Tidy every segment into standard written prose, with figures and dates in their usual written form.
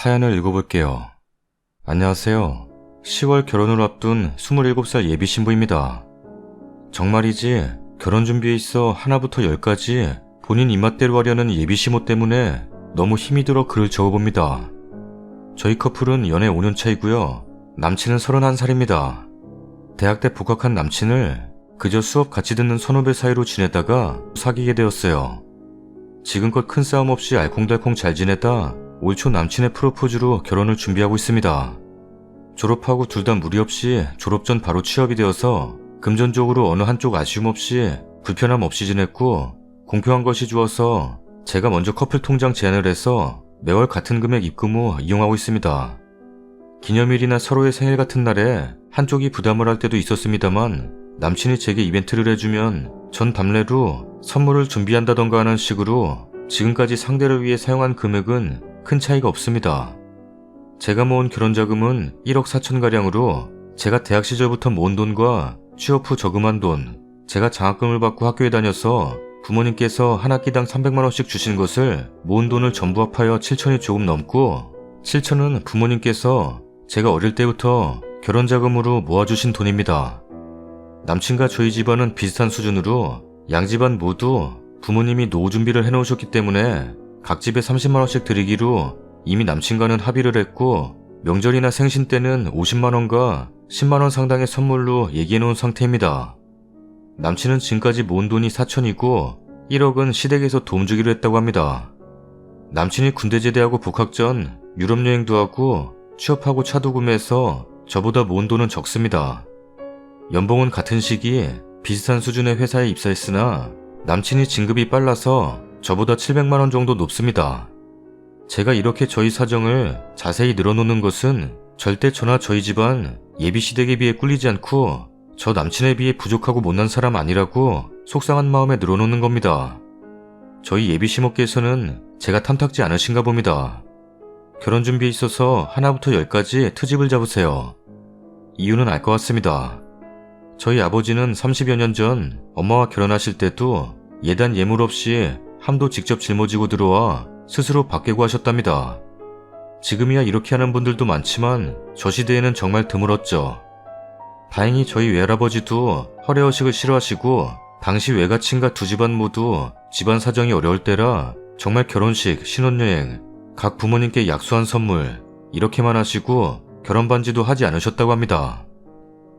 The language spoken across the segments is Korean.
사연을 읽어볼게요. 안녕하세요. 10월 결혼을 앞둔 27살 예비 신부입니다. 정말이지 결혼 준비에 있어 하나부터 10까지 본인 입맛대로 하려는 예비 시모 때문에 너무 힘이 들어 글을 적어봅니다. 저희 커플은 연애 5년 차이고요. 남친은 31살입니다. 대학 때 복학한 남친을 그저 수업 같이 듣는 선후배 사이로 지내다가 사귀게 되었어요. 지금껏 큰 싸움 없이 알콩달콩 잘 지내다 올 초 남친의 프로포즈로 결혼을 준비하고 있습니다. 졸업하고 둘 다 무리 없이 졸업 전 바로 취업이 되어서 금전적으로 어느 한쪽 아쉬움 없이 불편함 없이 지냈고, 공평한 것이 좋아서 제가 먼저 커플 통장 제안을 해서 매월 같은 금액 입금 후 이용하고 있습니다. 기념일이나 서로의 생일 같은 날에 한쪽이 부담을 할 때도 있었습니다만, 남친이 제게 이벤트를 해주면 전 답례로 선물을 준비한다던가 하는 식으로 지금까지 상대를 위해 사용한 금액은 큰 차이가 없습니다. 제가 모은 결혼자금은 1억 4천가량으로 제가 대학 시절부터 모은 돈과 취업 후 저금한 돈, 제가 장학금을 받고 학교에 다녀서 부모님께서 한 학기당 300만원씩 주신 것을 모은 돈을 전부 합하여 7천이 조금 넘고, 7천은 부모님께서 제가 어릴 때부터 결혼자금으로 모아주신 돈입니다. 남친과 저희 집안은 비슷한 수준으로 양집안 모두 부모님이 노후 준비를 해놓으셨기 때문에 각 집에 30만원씩 드리기로 이미 남친과는 합의를 했고, 명절이나 생신 때는 50만원과 10만원 상당의 선물로 얘기해놓은 상태입니다. 남친은 지금까지 모은 돈이 4천이고 1억은 시댁에서 도움 주기로 했다고 합니다. 남친이 군대 제대하고 복학 전 유럽 여행도 하고 취업하고 차도 구매해서 저보다 모은 돈은 적습니다. 연봉은 같은 시기 비슷한 수준의 회사에 입사했으나 남친이 진급이 빨라서 저보다 700만원 정도 높습니다. 제가 이렇게 저희 사정을 자세히 늘어놓는 것은 절대 저나 저희 집안 예비시댁에 비해 꿀리지 않고 저 남친에 비해 부족하고 못난 사람 아니라고 속상한 마음에 늘어놓는 겁니다. 저희 예비시모께서는 제가 탐탁지 않으신가 봅니다. 결혼 준비에 있어서 하나부터 10까지 트집을 잡으세요. 이유는 알 것 같습니다. 저희 아버지는 30여 년 전 엄마와 결혼하실 때도 예단 예물 없이 함도 직접 짊어지고 들어와 스스로 밥 깨고 하셨답니다. 지금이야 이렇게 하는 분들도 많지만 저 시대에는 정말 드물었죠. 다행히 저희 외할아버지도 허례허식을 싫어하시고 당시 외가친과 두 집안 모두 집안 사정이 어려울 때라 정말 결혼식, 신혼여행, 각 부모님께 약수한 선물 이렇게만 하시고 결혼 반지도 하지 않으셨다고 합니다.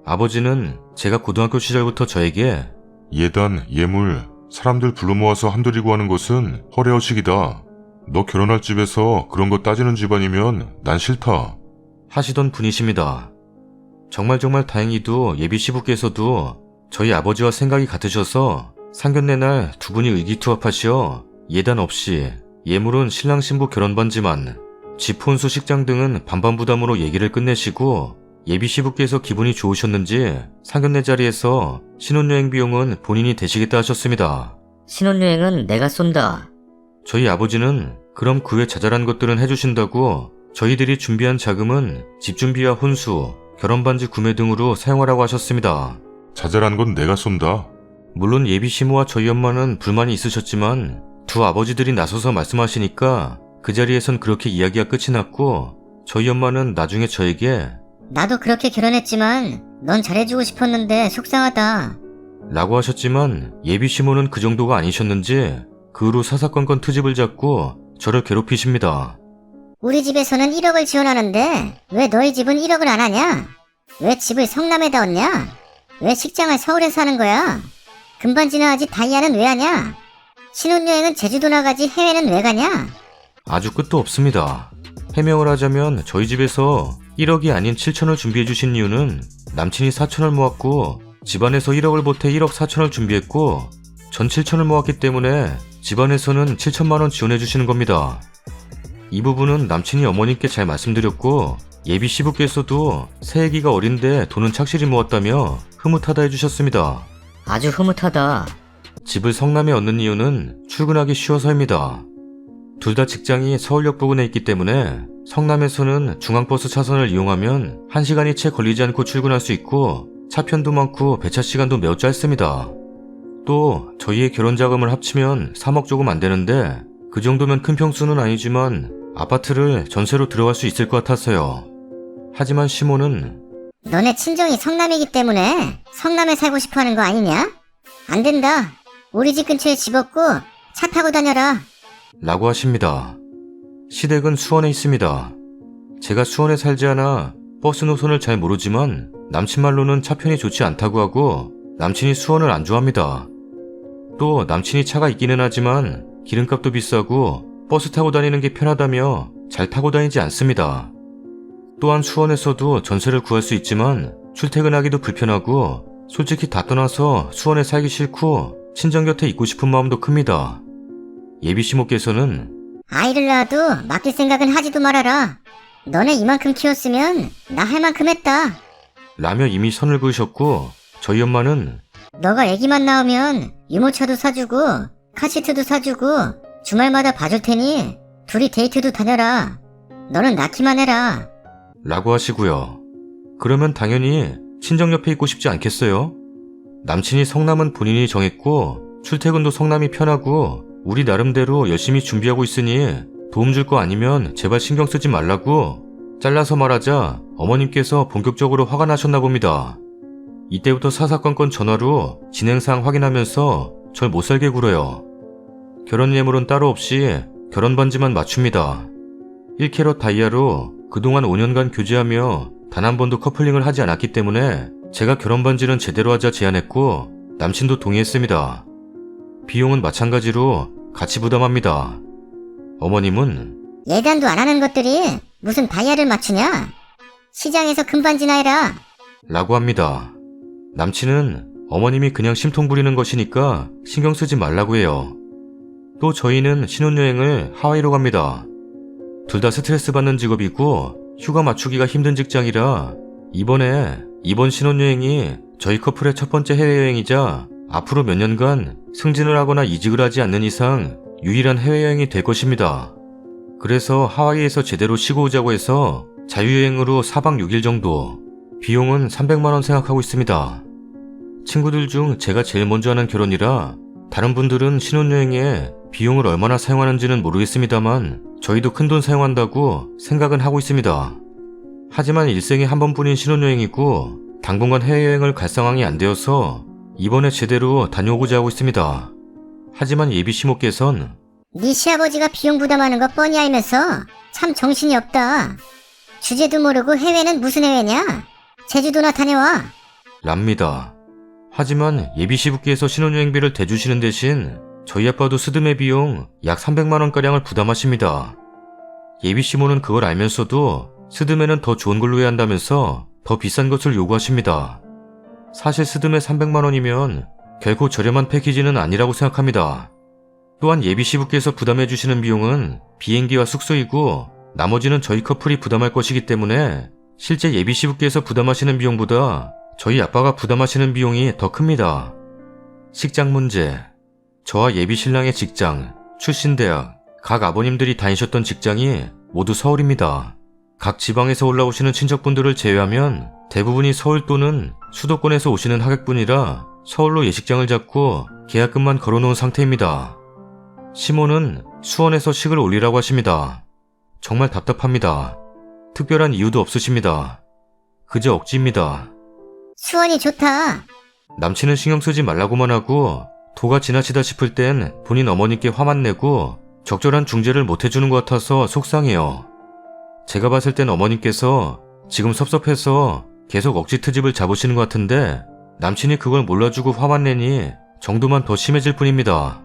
아버지는 제가 고등학교 시절부터 저에게 예단, 예물, 사람들 불러 모아서 함드리고 하는 것은 허례허식이다. 너 결혼할 집에서 그런 거 따지는 집안이면 난 싫다. 하시던 분이십니다. 정말 다행히도 예비 시부께서도 저희 아버지와 생각이 같으셔서 상견례 날 두 분이 의기투합하시어 예단 없이 예물은 신랑 신부 결혼 반지만, 집 혼수 식장 등은 반반 부담으로 얘기를 끝내시고, 예비 시부께서 기분이 좋으셨는지 상견례 자리에서 신혼여행 비용은 본인이 대시겠다 하셨습니다. 신혼여행은 내가 쏜다. 저희 아버지는 그럼 그 외 자잘한 것들은 해주신다고 저희들이 준비한 자금은 집 준비와 혼수, 결혼반지 구매 등으로 사용하라고 하셨습니다. 자잘한 건 내가 쏜다. 물론 예비 시모와 저희 엄마는 불만이 있으셨지만 두 아버지들이 나서서 말씀하시니까 그 자리에선 그렇게 이야기가 끝이 났고, 저희 엄마는 나중에 저에게 나도 그렇게 결혼했지만 넌 잘해주고 싶었는데 속상하다 라고 하셨지만, 예비 시모는 그 정도가 아니셨는지 그 후로 사사건건 트집을 잡고 저를 괴롭히십니다. 우리 집에서는 1억을 지원하는데 왜 너희 집은 1억을 안 하냐? 왜 집을 성남에다 얻냐? 왜 식장을 서울에서 하는 거야? 금반지나 하지 다이아는 왜 하냐? 신혼여행은 제주도 나가지 해외는 왜 가냐? 아주 끝도 없습니다. 해명을 하자면 저희 집에서 1억이 아닌 7천을 준비해 주신 이유는 남친이 4천을 모았고 집안에서 1억을 보태 1억 4천을 준비했고 전 7천을 모았기 때문에 집안에서는 7천만원 지원해 주시는 겁니다. 이 부분은 남친이 어머님께 잘 말씀드렸고, 예비 시부께서도 새애기가 어린데 돈은 착실히 모았다며 흐뭇하다 해주셨습니다. 아주 흐뭇하다. 집을 성남에 얻는 이유는 출근하기 쉬워서입니다. 둘 다 직장이 서울역 부근에 있기 때문에 성남에서는 중앙버스 차선을 이용하면 1시간이 채 걸리지 않고 출근할 수 있고 차편도 많고 배차 시간도 매우 짧습니다. 또 저희의 결혼자금을 합치면 3억 조금 안 되는데 그 정도면 큰 평수는 아니지만 아파트를 전세로 들어갈 수 있을 것 같았어요. 하지만 시모는 너네 친정이 성남이기 때문에 성남에 살고 싶어 하는 거 아니냐? 안 된다. 우리 집 근처에 집 없고 차 타고 다녀라. 라고 하십니다. 시댁은 수원에 있습니다. 제가 수원에 살지 않아 버스 노선을 잘 모르지만 남친 말로는 차편이 좋지 않다고 하고 남친이 수원을 안 좋아합니다. 또 남친이 차가 있기는 하지만 기름값도 비싸고 버스 타고 다니는 게 편하다며 잘 타고 다니지 않습니다. 또한 수원에서도 전세를 구할 수 있지만 출퇴근하기도 불편하고 솔직히 다 떠나서 수원에 살기 싫고 친정 곁에 있고 싶은 마음도 큽니다. 예비시모께서는 아이를 낳아도 맡길 생각은 하지도 말아라. 너네 이만큼 키웠으면 나 할 만큼 했다. 라며 이미 선을 그으셨고 저희 엄마는 너가 애기만 낳으면 유모차도 사주고 카시트도 사주고 주말마다 봐줄 테니 둘이 데이트도 다녀라. 너는 낳기만 해라. 라고 하시고요. 그러면 당연히 친정 옆에 있고 싶지 않겠어요? 남친이 성남은 본인이 정했고 출퇴근도 성남이 편하고 우리 나름대로 열심히 준비하고 있으니 도움 줄 거 아니면 제발 신경 쓰지 말라고 잘라서 말하자 어머님께서 본격적으로 화가 나셨나 봅니다. 이때부터 사사건건 전화로 진행사항 확인하면서 절 못살게 굴어요. 결혼 예물은 따로 없이 결혼 반지만 맞춥니다. 1캐럿 다이아로 그동안 5년간 교제하며 단 한 번도 커플링을 하지 않았기 때문에 제가 결혼 반지는 제대로 하자 제안했고 남친도 동의했습니다. 비용은 마찬가지로 같이 부담합니다. 어머님은 예단도 안 하는 것들이 무슨 다이아를 맞추냐? 시장에서 금반지나 해라. 라고 합니다. 남친은 어머님이 그냥 심통 부리는 것이니까 신경 쓰지 말라고 해요. 또 저희는 신혼여행을 하와이로 갑니다. 둘 다 스트레스 받는 직업이고 휴가 맞추기가 힘든 직장이라 이번 신혼여행이 저희 커플의 첫 번째 해외여행이자 앞으로 몇 년간 승진을 하거나 이직을 하지 않는 이상 유일한 해외여행이 될 것입니다. 그래서 하와이에서 제대로 쉬고 오자고 해서 자유여행으로 4박 6일 정도, 비용은 300만 원 생각하고 있습니다. 친구들 중 제가 제일 먼저 하는 결혼이라 다른 분들은 신혼여행에 비용을 얼마나 사용하는지는 모르겠습니다만 저희도 큰돈 사용한다고 생각은 하고 있습니다. 하지만 일생에 한 번뿐인 신혼여행이고 당분간 해외여행을 갈 상황이 안 되어서 이번에 제대로 다녀오고자 하고 있습니다. 하지만 예비시모께선 네 시아버지가 비용 부담하는 거 뻔히 알면서 참 정신이 없다. 주제도 모르고 해외는 무슨 해외냐? 제주도나 다녀와. 랍니다. 하지만 예비시부께서 신혼여행비를 대주시는 대신 저희 아빠도 스드메 비용 약 300만원가량을 부담하십니다. 예비시모는 그걸 알면서도 스드메는 더 좋은 걸로 해야 한다면서 더 비싼 것을 요구하십니다. 사실 스드메 300만원이면 결코 저렴한 패키지는 아니라고 생각합니다. 또한 예비시부께서 부담해주시는 비용은 비행기와 숙소이고 나머지는 저희 커플이 부담할 것이기 때문에 실제 예비시부께서 부담하시는 비용보다 저희 아빠가 부담하시는 비용이 더 큽니다. 식장 문제. 저와 예비신랑의 직장, 출신 대학, 각 아버님들이 다니셨던 직장이 모두 서울입니다. 각 지방에서 올라오시는 친척분들을 제외하면 대부분이 서울 또는 수도권에서 오시는 하객분이라 서울로 예식장을 잡고 계약금만 걸어놓은 상태입니다. 시모는 수원에서 식을 올리라고 하십니다. 정말 답답합니다. 특별한 이유도 없으십니다. 그저 억지입니다. 수원이 좋다. 남친은 신경 쓰지 말라고만 하고 도가 지나치다 싶을 땐 본인 어머니께 화만 내고 적절한 중재를 못 해주는 것 같아서 속상해요. 제가 봤을 땐 어머님께서 지금 섭섭해서 계속 억지 트집을 잡으시는 것 같은데 남친이 그걸 몰라주고 화만 내니 정도만 더 심해질 뿐입니다.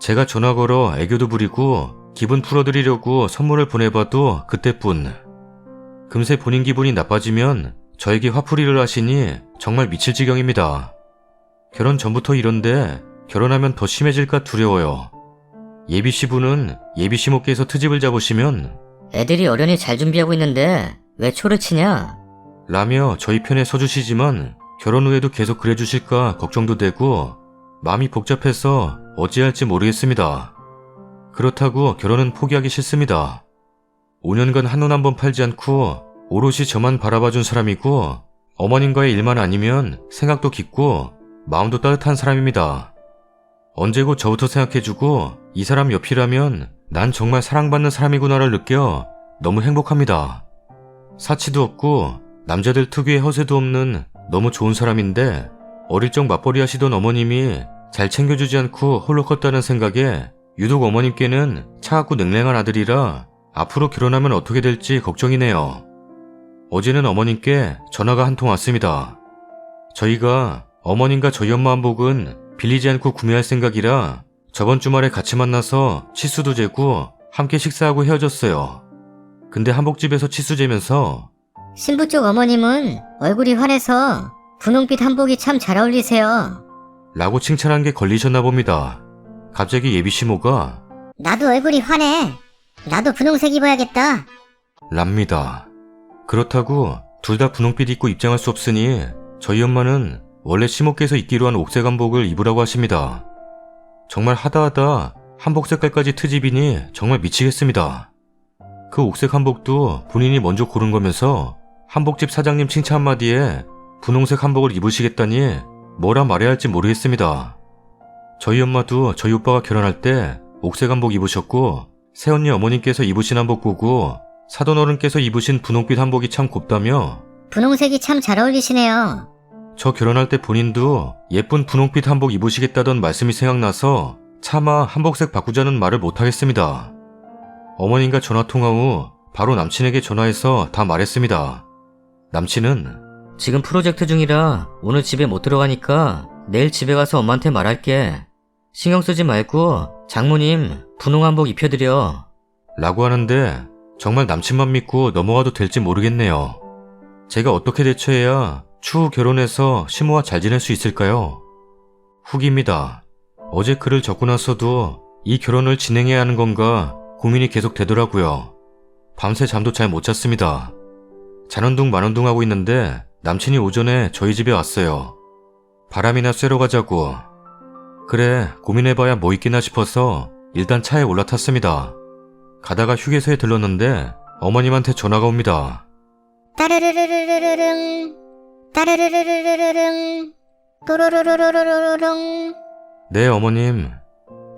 제가 전화 걸어 애교도 부리고 기분 풀어드리려고 선물을 보내봐도 그때뿐. 금세 본인 기분이 나빠지면 저에게 화풀이를 하시니 정말 미칠 지경입니다. 결혼 전부터 이런데 결혼하면 더 심해질까 두려워요. 예비시부는 예비시모께서 트집을 잡으시면 애들이 어련히 잘 준비하고 있는데 왜 초를 치냐? 라며 저희 편에 서주시지만 결혼 후에도 계속 그래주실까 걱정도 되고 마음이 복잡해서 어찌할지 모르겠습니다. 그렇다고 결혼은 포기하기 싫습니다. 5년간 한눈 한번 팔지 않고 오롯이 저만 바라봐준 사람이고 어머님과의 일만 아니면 생각도 깊고 마음도 따뜻한 사람입니다. 언제고 저부터 생각해주고 이 사람 옆이라면 난 정말 사랑받는 사람이구나를 느껴 너무 행복합니다. 사치도 없고 남자들 특유의 허세도 없는 너무 좋은 사람인데 어릴 적 맞벌이 하시던 어머님이 잘 챙겨주지 않고 홀로 컸다는 생각에 유독 어머님께는 차갑고 냉랭한 아들이라 앞으로 결혼하면 어떻게 될지 걱정이네요. 어제는 어머님께 전화가 한 통 왔습니다. 저희가 어머님과 저희 엄마 한복은 빌리지 않고 구매할 생각이라 저번 주말에 같이 만나서 치수도 재고 함께 식사하고 헤어졌어요. 근데 한복집에서 치수 재면서 신부 쪽 어머님은 얼굴이 환해서 분홍빛 한복이 참 잘 어울리세요. 라고 칭찬한 게 걸리셨나 봅니다. 갑자기 예비 시모가 나도 얼굴이 환해. 나도 분홍색 입어야겠다. 랍니다. 그렇다고 둘 다 분홍빛 입고 입장할 수 없으니 저희 엄마는 원래 시모께서 입기로 한 옥색 한복을 입으라고 하십니다. 정말 하다하다 한복 색깔까지 트집이니 정말 미치겠습니다. 그 옥색 한복도 본인이 먼저 고른 거면서 한복집 사장님 칭찬 한마디에 분홍색 한복을 입으시겠다니 뭐라 말해야 할지 모르겠습니다. 저희 엄마도 저희 오빠가 결혼할 때 옥색 한복 입으셨고 새언니 어머님께서 입으신 한복 보고 사돈 어른께서 입으신 분홍빛 한복이 참 곱다며 분홍색이 참 잘 어울리시네요. 저 결혼할 때 본인도 예쁜 분홍빛 한복 입으시겠다던 말씀이 생각나서 차마 한복색 바꾸자는 말을 못하겠습니다. 어머님과 전화통화 후 바로 남친에게 전화해서 다 말했습니다. 남친은 지금 프로젝트 중이라 오늘 집에 못 들어가니까 내일 집에 가서 엄마한테 말할게. 신경 쓰지 말고 장모님 분홍 한복 입혀드려. 라고 하는데 정말 남친만 믿고 넘어가도 될지 모르겠네요. 제가 어떻게 대처해야 추후 결혼해서 시모와 잘 지낼 수 있을까요? 후기입니다. 어제 글을 적고 나서도 이 결혼을 진행해야 하는 건가 고민이 계속 되더라고요. 밤새 잠도 잘 못 잤습니다. 자는둥 마는둥 하고 있는데 남친이 오전에 저희 집에 왔어요. 바람이나 쐬러 가자고. 그래, 고민해봐야 뭐 있겠나 싶어서 일단 차에 올라탔습니다. 가다가 휴게소에 들렀는데 어머님한테 전화가 옵니다. 따르르르르르릉 따르르르르르릉 또로로로로로로롱. 네, 어머님.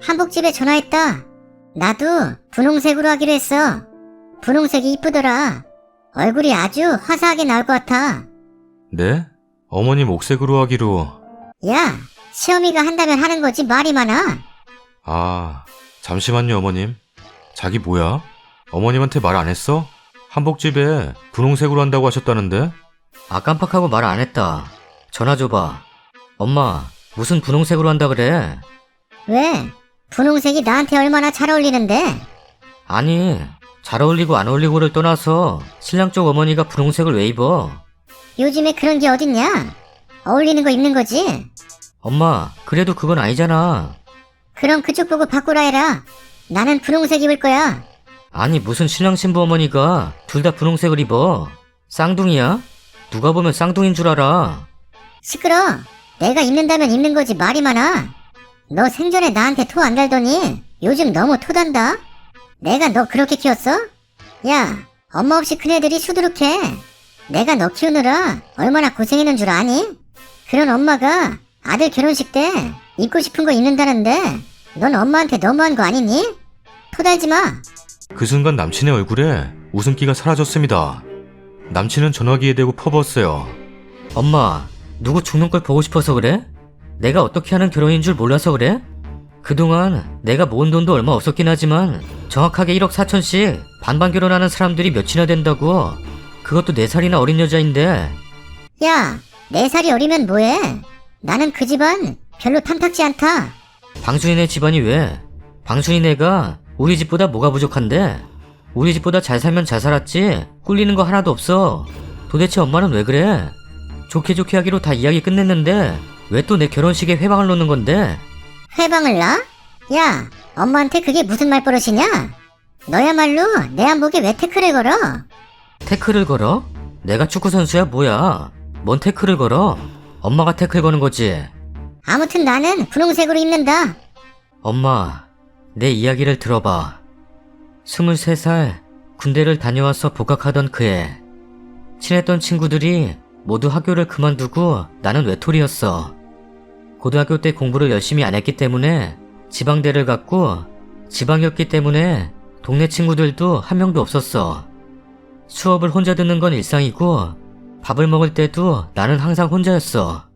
한복집에 전화했다. 나도 분홍색으로 하기로 했어. 분홍색이 이쁘더라. 얼굴이 아주 화사하게 나올 것 같아. 네? 어머님 옥색으로 하기로. 야, 시어미가 한다면 하는 거지 말이 많아. 아, 잠시만요, 어머님. 자기 뭐야? 어머님한테 말 안 했어? 한복집에 분홍색으로 한다고 하셨다는데? 아, 깜빡하고 말 안 했다. 전화 줘봐. 엄마, 무슨 분홍색으로 한다 그래? 왜? 분홍색이 나한테 얼마나 잘 어울리는데? 아니, 잘 어울리고 안 어울리고를 떠나서 신랑 쪽 어머니가 분홍색을 왜 입어? 요즘에 그런 게 어딨냐? 어울리는 거 입는 거지? 엄마, 그래도 그건 아니잖아. 그럼 그쪽 보고 바꾸라 해라. 나는 분홍색 입을 거야. 아니, 무슨 신랑 신부 어머니가 둘 다 분홍색을 입어? 쌍둥이야? 누가 보면 쌍둥이인 줄 알아. 시끄러. 내가 입는다면 입는 거지 말이 많아. 너 생전에 나한테 토 안 달더니 요즘 너무 토단다. 내가 너 그렇게 키웠어? 야, 엄마 없이 큰애들이 수두룩해. 내가 너 키우느라 얼마나 고생했는 줄 아니? 그런 엄마가 아들 결혼식 때 입고 싶은 거 입는다는데 넌 엄마한테 너무한 거 아니니? 토 달지 마. 그 순간 남친의 얼굴에 웃음기가 사라졌습니다. 남친은 전화기에 대고 퍼부었어요. 엄마, 누구 죽는 걸 보고 싶어서 그래? 내가 어떻게 하는 결혼인 줄 몰라서 그래? 그동안 내가 모은 돈도 얼마 없었긴 하지만 정확하게 1억 4천씩 반반 결혼하는 사람들이 몇이나 된다고. 그것도 4살이나 어린 여자인데. 야, 4살이 어리면 뭐해? 나는 그 집안 별로 탐탁지 않다. 방순이네 집안이 왜? 방순이네가 우리 집보다 뭐가 부족한데? 우리 집보다 잘 살면 잘 살았지 꿀리는 거 하나도 없어. 도대체 엄마는 왜 그래? 좋게 좋게 하기로 다 이야기 끝냈는데 왜 또 내 결혼식에 회방을 놓는 건데? 회방을 놔? 야, 엄마한테 그게 무슨 말버릇이냐? 너야말로 내 한복에 왜 태클을 걸어? 태클을 걸어? 내가 축구선수야 뭐야? 뭔 태클을 걸어? 엄마가 태클 거는 거지. 아무튼 나는 분홍색으로 입는다. 엄마, 내 이야기를 들어봐. 23살 군대를 다녀와서 복학하던 그해. 친했던 친구들이 모두 학교를 그만두고 나는 외톨이였어. 고등학교 때 공부를 열심히 안 했기 때문에 지방대를 갔고 지방이었기 때문에 동네 친구들도 한 명도 없었어. 수업을 혼자 듣는 건 일상이고 밥을 먹을 때도 나는 항상 혼자였어.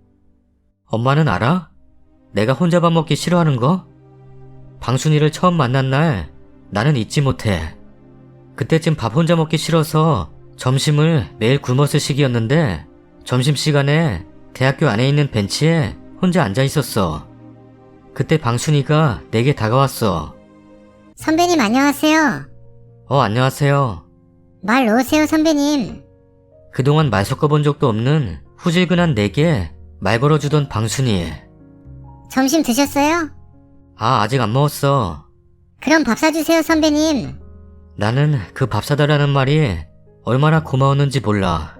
엄마는 알아? 내가 혼자 밥 먹기 싫어하는 거? 방순이를 처음 만난 날 나는 잊지 못해. 그때쯤 밥 혼자 먹기 싫어서 점심을 매일 굶었을 시기였는데 점심시간에 대학교 안에 있는 벤치에 혼자 앉아 있었어. 그때 방순이가 내게 다가왔어. 선배님 안녕하세요. 안녕하세요. 말 놓으세요 선배님. 그동안 말 섞어본 적도 없는 후질근한 내게 말 걸어주던 방순이. 점심 드셨어요? 아직 안 먹었어. 그럼 밥 사주세요 선배님. 나는 그 밥 사달라는 말이 얼마나 고마웠는지 몰라.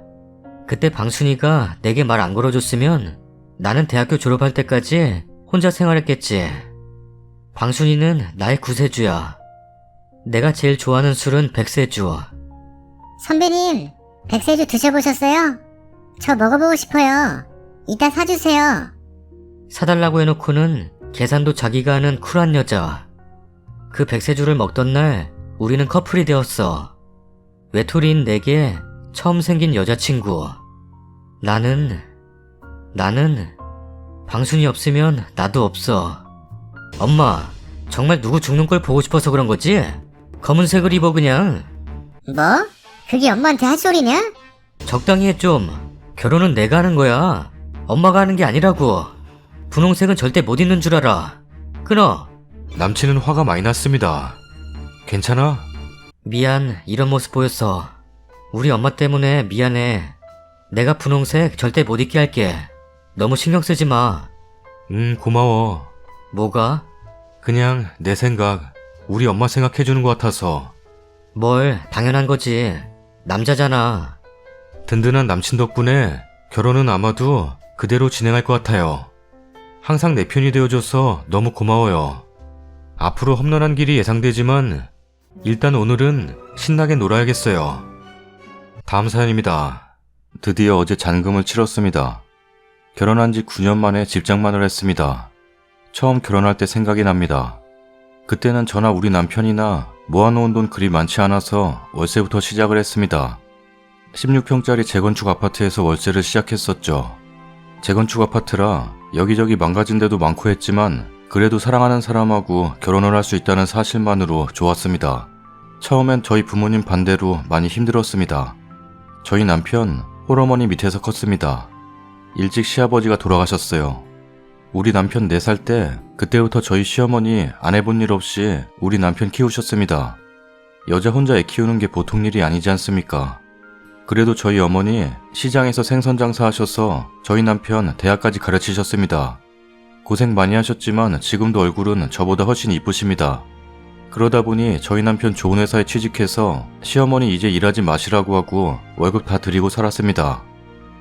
그때 방순이가 내게 말 안 걸어줬으면 나는 대학교 졸업할 때까지 혼자 생활했겠지. 방순이는 나의 구세주야. 내가 제일 좋아하는 술은 백세주. 선배님, 백세주 드셔보셨어요? 저 먹어보고 싶어요. 이따 사주세요. 사달라고 해놓고는 계산도 자기가 하는 쿨한 여자. 그 백세주를 먹던 날 우리는 커플이 되었어. 외톨이인 내게 처음 생긴 여자친구. 나는 방순이 없으면 나도 없어. 엄마, 정말 누구 죽는 걸 보고 싶어서 그런 거지? 검은색을 입어 그냥. 뭐? 그게 엄마한테 할 소리냐? 적당히 해 좀. 결혼은 내가 하는 거야. 엄마가 하는 게 아니라고. 분홍색은 절대 못 입는 줄 알아. 끊어. 남친은 화가 많이 났습니다. 괜찮아? 미안, 이런 모습 보였어. 우리 엄마 때문에 미안해. 내가 분홍색 절대 못 입게 할게. 너무 신경 쓰지 마. 고마워. 뭐가? 그냥 내 생각, 우리 엄마 생각해주는 것 같아서. 뭘, 당연한 거지. 남자잖아. 든든한 남친 덕분에 결혼은 아마도 그대로 진행할 것 같아요. 항상 내 편이 되어줘서 너무 고마워요. 앞으로 험난한 길이 예상되지만 일단 오늘은 신나게 놀아야겠어요. 다음 사연입니다. 드디어 어제 잔금을 치렀습니다. 결혼한 지 9년 만에 집장만을 했습니다. 처음 결혼할 때 생각이 납니다. 그때는 저나 우리 남편이나 모아놓은 돈 그리 많지 않아서 월세부터 시작을 했습니다. 16평짜리 재건축 아파트에서 월세를 시작했었죠. 재건축 아파트라 여기저기 망가진 데도 많고 했지만 그래도 사랑하는 사람하고 결혼을 할 수 있다는 사실만으로 좋았습니다. 처음엔 저희 부모님 반대로 많이 힘들었습니다. 저희 남편 홀어머니 밑에서 컸습니다. 일찍 시아버지가 돌아가셨어요. 우리 남편 4살 때 그때부터 저희 시어머니 안 해본 일 없이 우리 남편 키우셨습니다. 여자 혼자 애 키우는 게 보통 일이 아니지 않습니까? 그래도 저희 어머니 시장에서 생선 장사하셔서 저희 남편 대학까지 가르치셨습니다. 고생 많이 하셨지만 지금도 얼굴은 저보다 훨씬 이쁘십니다. 그러다 보니 저희 남편 좋은 회사에 취직해서 시어머니 이제 일하지 마시라고 하고 월급 다 드리고 살았습니다.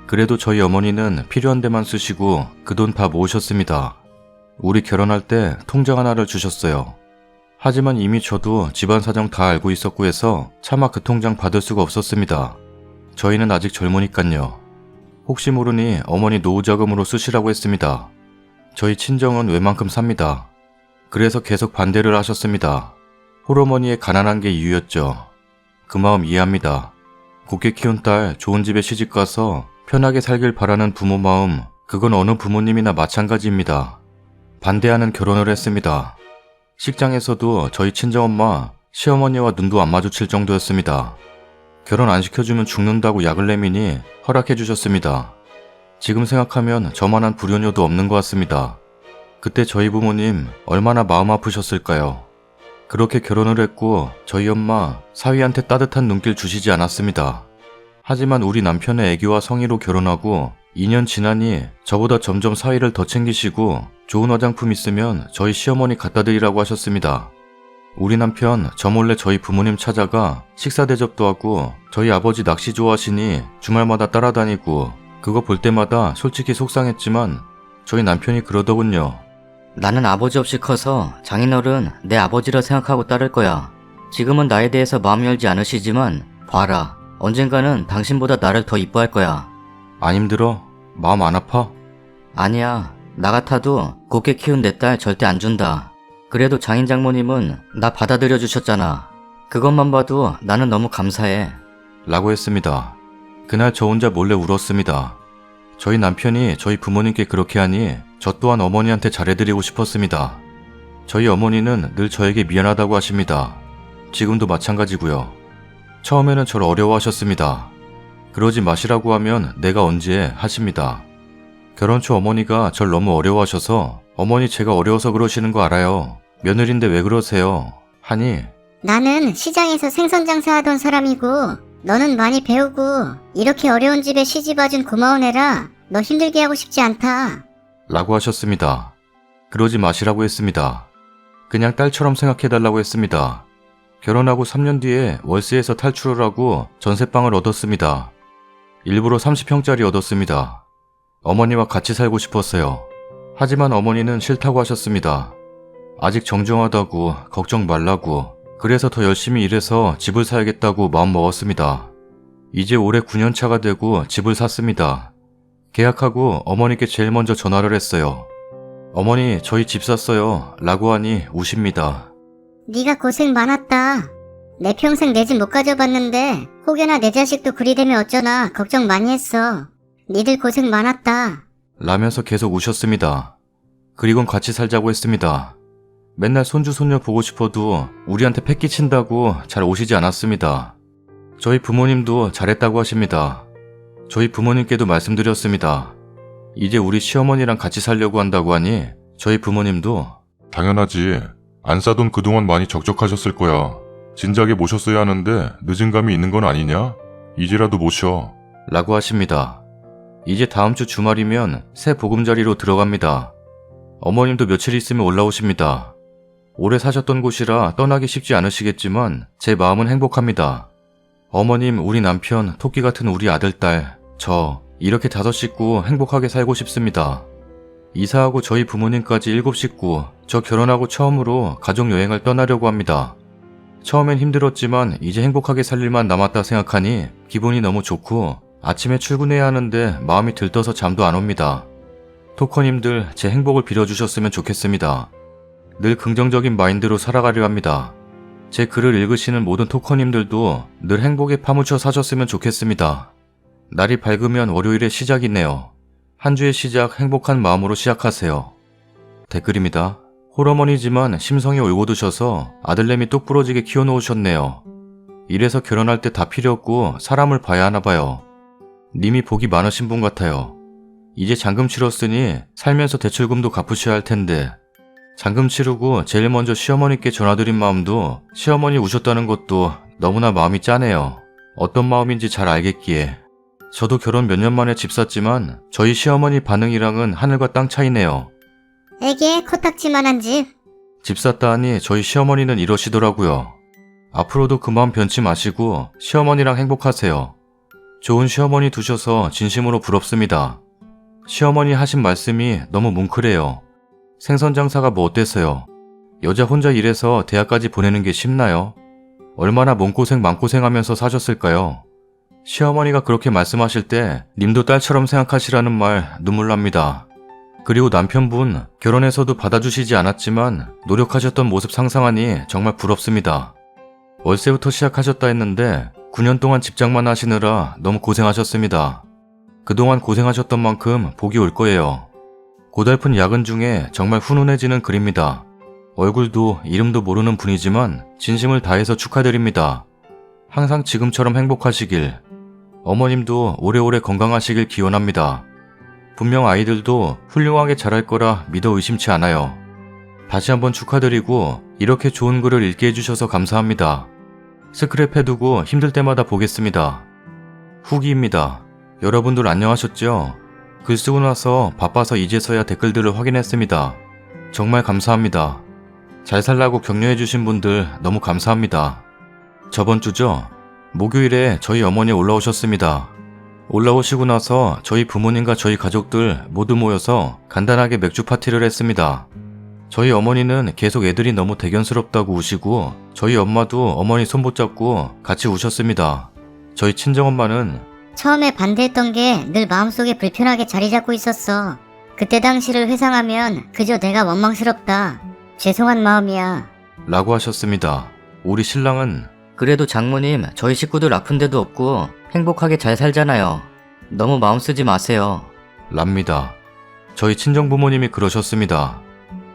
그래도 저희 어머니는 필요한 데만 쓰시고 그 돈 다 모으셨습니다. 우리 결혼할 때 통장 하나를 주셨어요. 하지만 이미 저도 집안 사정 다 알고 있었고 해서 차마 그 통장 받을 수가 없었습니다. 저희는 아직 젊으니깐요. 혹시 모르니 어머니 노후자금으로 쓰시라고 했습니다. 저희 친정은 웬만큼 삽니다. 그래서 계속 반대를 하셨습니다. 홀어머니의 가난한 게 이유였죠. 그 마음 이해합니다. 곱게 키운 딸 좋은 집에 시집가서 편하게 살길 바라는 부모 마음, 그건 어느 부모님이나 마찬가지입니다. 반대하는 결혼을 했습니다. 식장에서도 저희 친정엄마, 시어머니와 눈도 안 마주칠 정도였습니다. 결혼 안 시켜주면 죽는다고 약을 내미니 허락해 주셨습니다. 지금 생각하면 저만한 불효녀도 없는 것 같습니다. 그때 저희 부모님 얼마나 마음 아프셨을까요? 그렇게 결혼을 했고 저희 엄마 사위한테 따뜻한 눈길 주시지 않았습니다. 하지만 우리 남편의 애교와 성의로 결혼하고 2년 지나니 저보다 점점 사위를 더 챙기시고 좋은 화장품 있으면 저희 시어머니 갖다 드리라고 하셨습니다. 우리 남편 저 몰래 저희 부모님 찾아가 식사 대접도 하고 저희 아버지 낚시 좋아하시니 주말마다 따라다니고 그거 볼 때마다 솔직히 속상했지만 저희 남편이 그러더군요. 나는 아버지 없이 커서 장인어른 내 아버지라 생각하고 따를 거야. 지금은 나에 대해서 마음 열지 않으시지만 봐라. 언젠가는 당신보다 나를 더 이뻐할 거야. 안 힘들어? 마음 안 아파? 아니야. 나 같아도 곱게 키운 내 딸 절대 안 준다. 그래도 장인 장모님은 나 받아들여 주셨잖아. 그것만 봐도 나는 너무 감사해. 라고 했습니다. 그날 저 혼자 몰래 울었습니다. 저희 남편이 저희 부모님께 그렇게 하니 저 또한 어머니한테 잘해드리고 싶었습니다. 저희 어머니는 늘 저에게 미안하다고 하십니다. 지금도 마찬가지고요. 처음에는 저를 어려워하셨습니다. 그러지 마시라고 하면 내가 언제 하십니다. 결혼 초 어머니가 절 너무 어려워하셔서 어머니 제가 어려워서 그러시는 거 알아요. 며느리인데 왜 그러세요? 하니 나는 시장에서 생선 장사하던 사람이고 너는 많이 배우고 이렇게 어려운 집에 시집 와준 고마운 애라 너 힘들게 하고 싶지 않다. 라고 하셨습니다. 그러지 마시라고 했습니다. 그냥 딸처럼 생각해달라고 했습니다. 결혼하고 3년 뒤에 월세에서 탈출을 하고 전셋방을 얻었습니다. 일부러 30평짜리 얻었습니다. 어머니와 같이 살고 싶었어요. 하지만 어머니는 싫다고 하셨습니다. 아직 정정하다고, 걱정 말라고, 그래서 더 열심히 일해서 집을 사야겠다고 마음먹었습니다. 이제 올해 9년차가 되고 집을 샀습니다. 계약하고 어머니께 제일 먼저 전화를 했어요. 어머니, 저희 집 샀어요. 라고 하니 우십니다. 네가 고생 많았다. 내 평생 내 집 못 가져봤는데 혹여나 내 자식도 그리 되면 어쩌나 걱정 많이 했어. 니들 고생 많았다. 라면서 계속 우셨습니다. 그리곤 같이 살자고 했습니다. 맨날 손주 손녀 보고 싶어도 우리한테 패 끼친다고 잘 오시지 않았습니다. 저희 부모님도 잘했다고 하십니다. 저희 부모님께도 말씀드렸습니다. 이제 우리 시어머니랑 같이 살려고 한다고 하니 저희 부모님도 당연하지. 안 싸돈 그동안 많이 적적하셨을 거야. 진작에 모셨어야 하는데 늦은 감이 있는 건 아니냐? 이제라도 모셔. 라고 하십니다. 이제 다음 주 주말이면 새 보금자리로 들어갑니다. 어머님도 며칠 있으면 올라오십니다. 오래 사셨던 곳이라 떠나기 쉽지 않으시겠지만 제 마음은 행복합니다. 어머님, 우리 남편, 토끼 같은 우리 아들딸, 저 이렇게 5 식구 행복하게 살고 싶습니다. 이사하고 저희 부모님까지 7 식구, 저 결혼하고 처음으로 가족여행을 떠나려고 합니다. 처음엔 힘들었지만 이제 행복하게 살 일만 남았다 생각하니 기분이 너무 좋고 아침에 출근해야 하는데 마음이 들떠서 잠도 안 옵니다. 토커님들 제 행복을 빌어주셨으면 좋겠습니다. 늘 긍정적인 마인드로 살아가려 합니다. 제 글을 읽으시는 모든 토커님들도 늘 행복에 파묻혀 사셨으면 좋겠습니다. 날이 밝으면 월요일의 시작이네요. 한 주의 시작 행복한 마음으로 시작하세요. 댓글입니다. 홀어머니지만 심성이 올곧으셔서 아들내미 똑 부러지게 키워놓으셨네요. 이래서 결혼할 때 다 필요 없고 사람을 봐야 하나 봐요. 님이 복이 많으신 분 같아요. 이제 잔금 치렀으니 살면서 대출금도 갚으셔야 할 텐데 잔금 치르고 제일 먼저 시어머니께 전화드린 마음도 시어머니 우셨다는 것도 너무나 마음이 짠해요. 어떤 마음인지 잘 알겠기에. 저도 결혼 몇 년 만에 집 샀지만 저희 시어머니 반응이랑은 하늘과 땅 차이네요. 애기에 코딱지만한 집. 집 샀다 하니 저희 시어머니는 이러시더라고요. 앞으로도 그 마음 변치 마시고 시어머니랑 행복하세요. 좋은 시어머니 두셔서 진심으로 부럽습니다. 시어머니 하신 말씀이 너무 뭉클해요. 생선 장사가 뭐 어때서요? 여자 혼자 일해서 대학까지 보내는 게 쉽나요? 얼마나 몸고생 맘고생하면서 사셨을까요? 시어머니가 그렇게 말씀하실 때 님도 딸처럼 생각하시라는 말 눈물 납니다. 그리고 남편분 결혼해서도 받아주시지 않았지만 노력하셨던 모습 상상하니 정말 부럽습니다. 월세부터 시작하셨다 했는데 9년 동안 직장만 하시느라 너무 고생하셨습니다. 그동안 고생하셨던 만큼 복이 올 거예요. 고달픈 야근 중에 정말 훈훈해지는 글입니다. 얼굴도 이름도 모르는 분이지만 진심을 다해서 축하드립니다. 항상 지금처럼 행복하시길, 어머님도 오래오래 건강하시길 기원합니다. 분명 아이들도 훌륭하게 자랄 거라 믿어 의심치 않아요. 다시 한번 축하드리고 이렇게 좋은 글을 읽게 해주셔서 감사합니다. 스크랩해두고 힘들 때마다 보겠습니다. 후기입니다. 여러분들 안녕하셨죠? 글 쓰고 나서 바빠서 이제서야 댓글들을 확인했습니다. 정말 감사합니다. 잘 살라고 격려해주신 분들 너무 감사합니다. 저번 주죠? 목요일에 저희 어머니 올라오셨습니다. 올라오시고 나서 저희 부모님과 저희 가족들 모두 모여서 간단하게 맥주 파티를 했습니다. 저희 어머니는 계속 애들이 너무 대견스럽다고 우시고 저희 엄마도 어머니 손 붙잡고 같이 우셨습니다. 저희 친정엄마는 처음에 반대했던 게 늘 마음속에 불편하게 자리 잡고 있었어. 그때 당시를 회상하면 그저 내가 원망스럽다. 죄송한 마음이야. 라고 하셨습니다. 우리 신랑은 그래도 장모님, 저희 식구들 아픈 데도 없고 행복하게 잘 살잖아요. 너무 마음 쓰지 마세요. 랍니다. 저희 친정부모님이 그러셨습니다.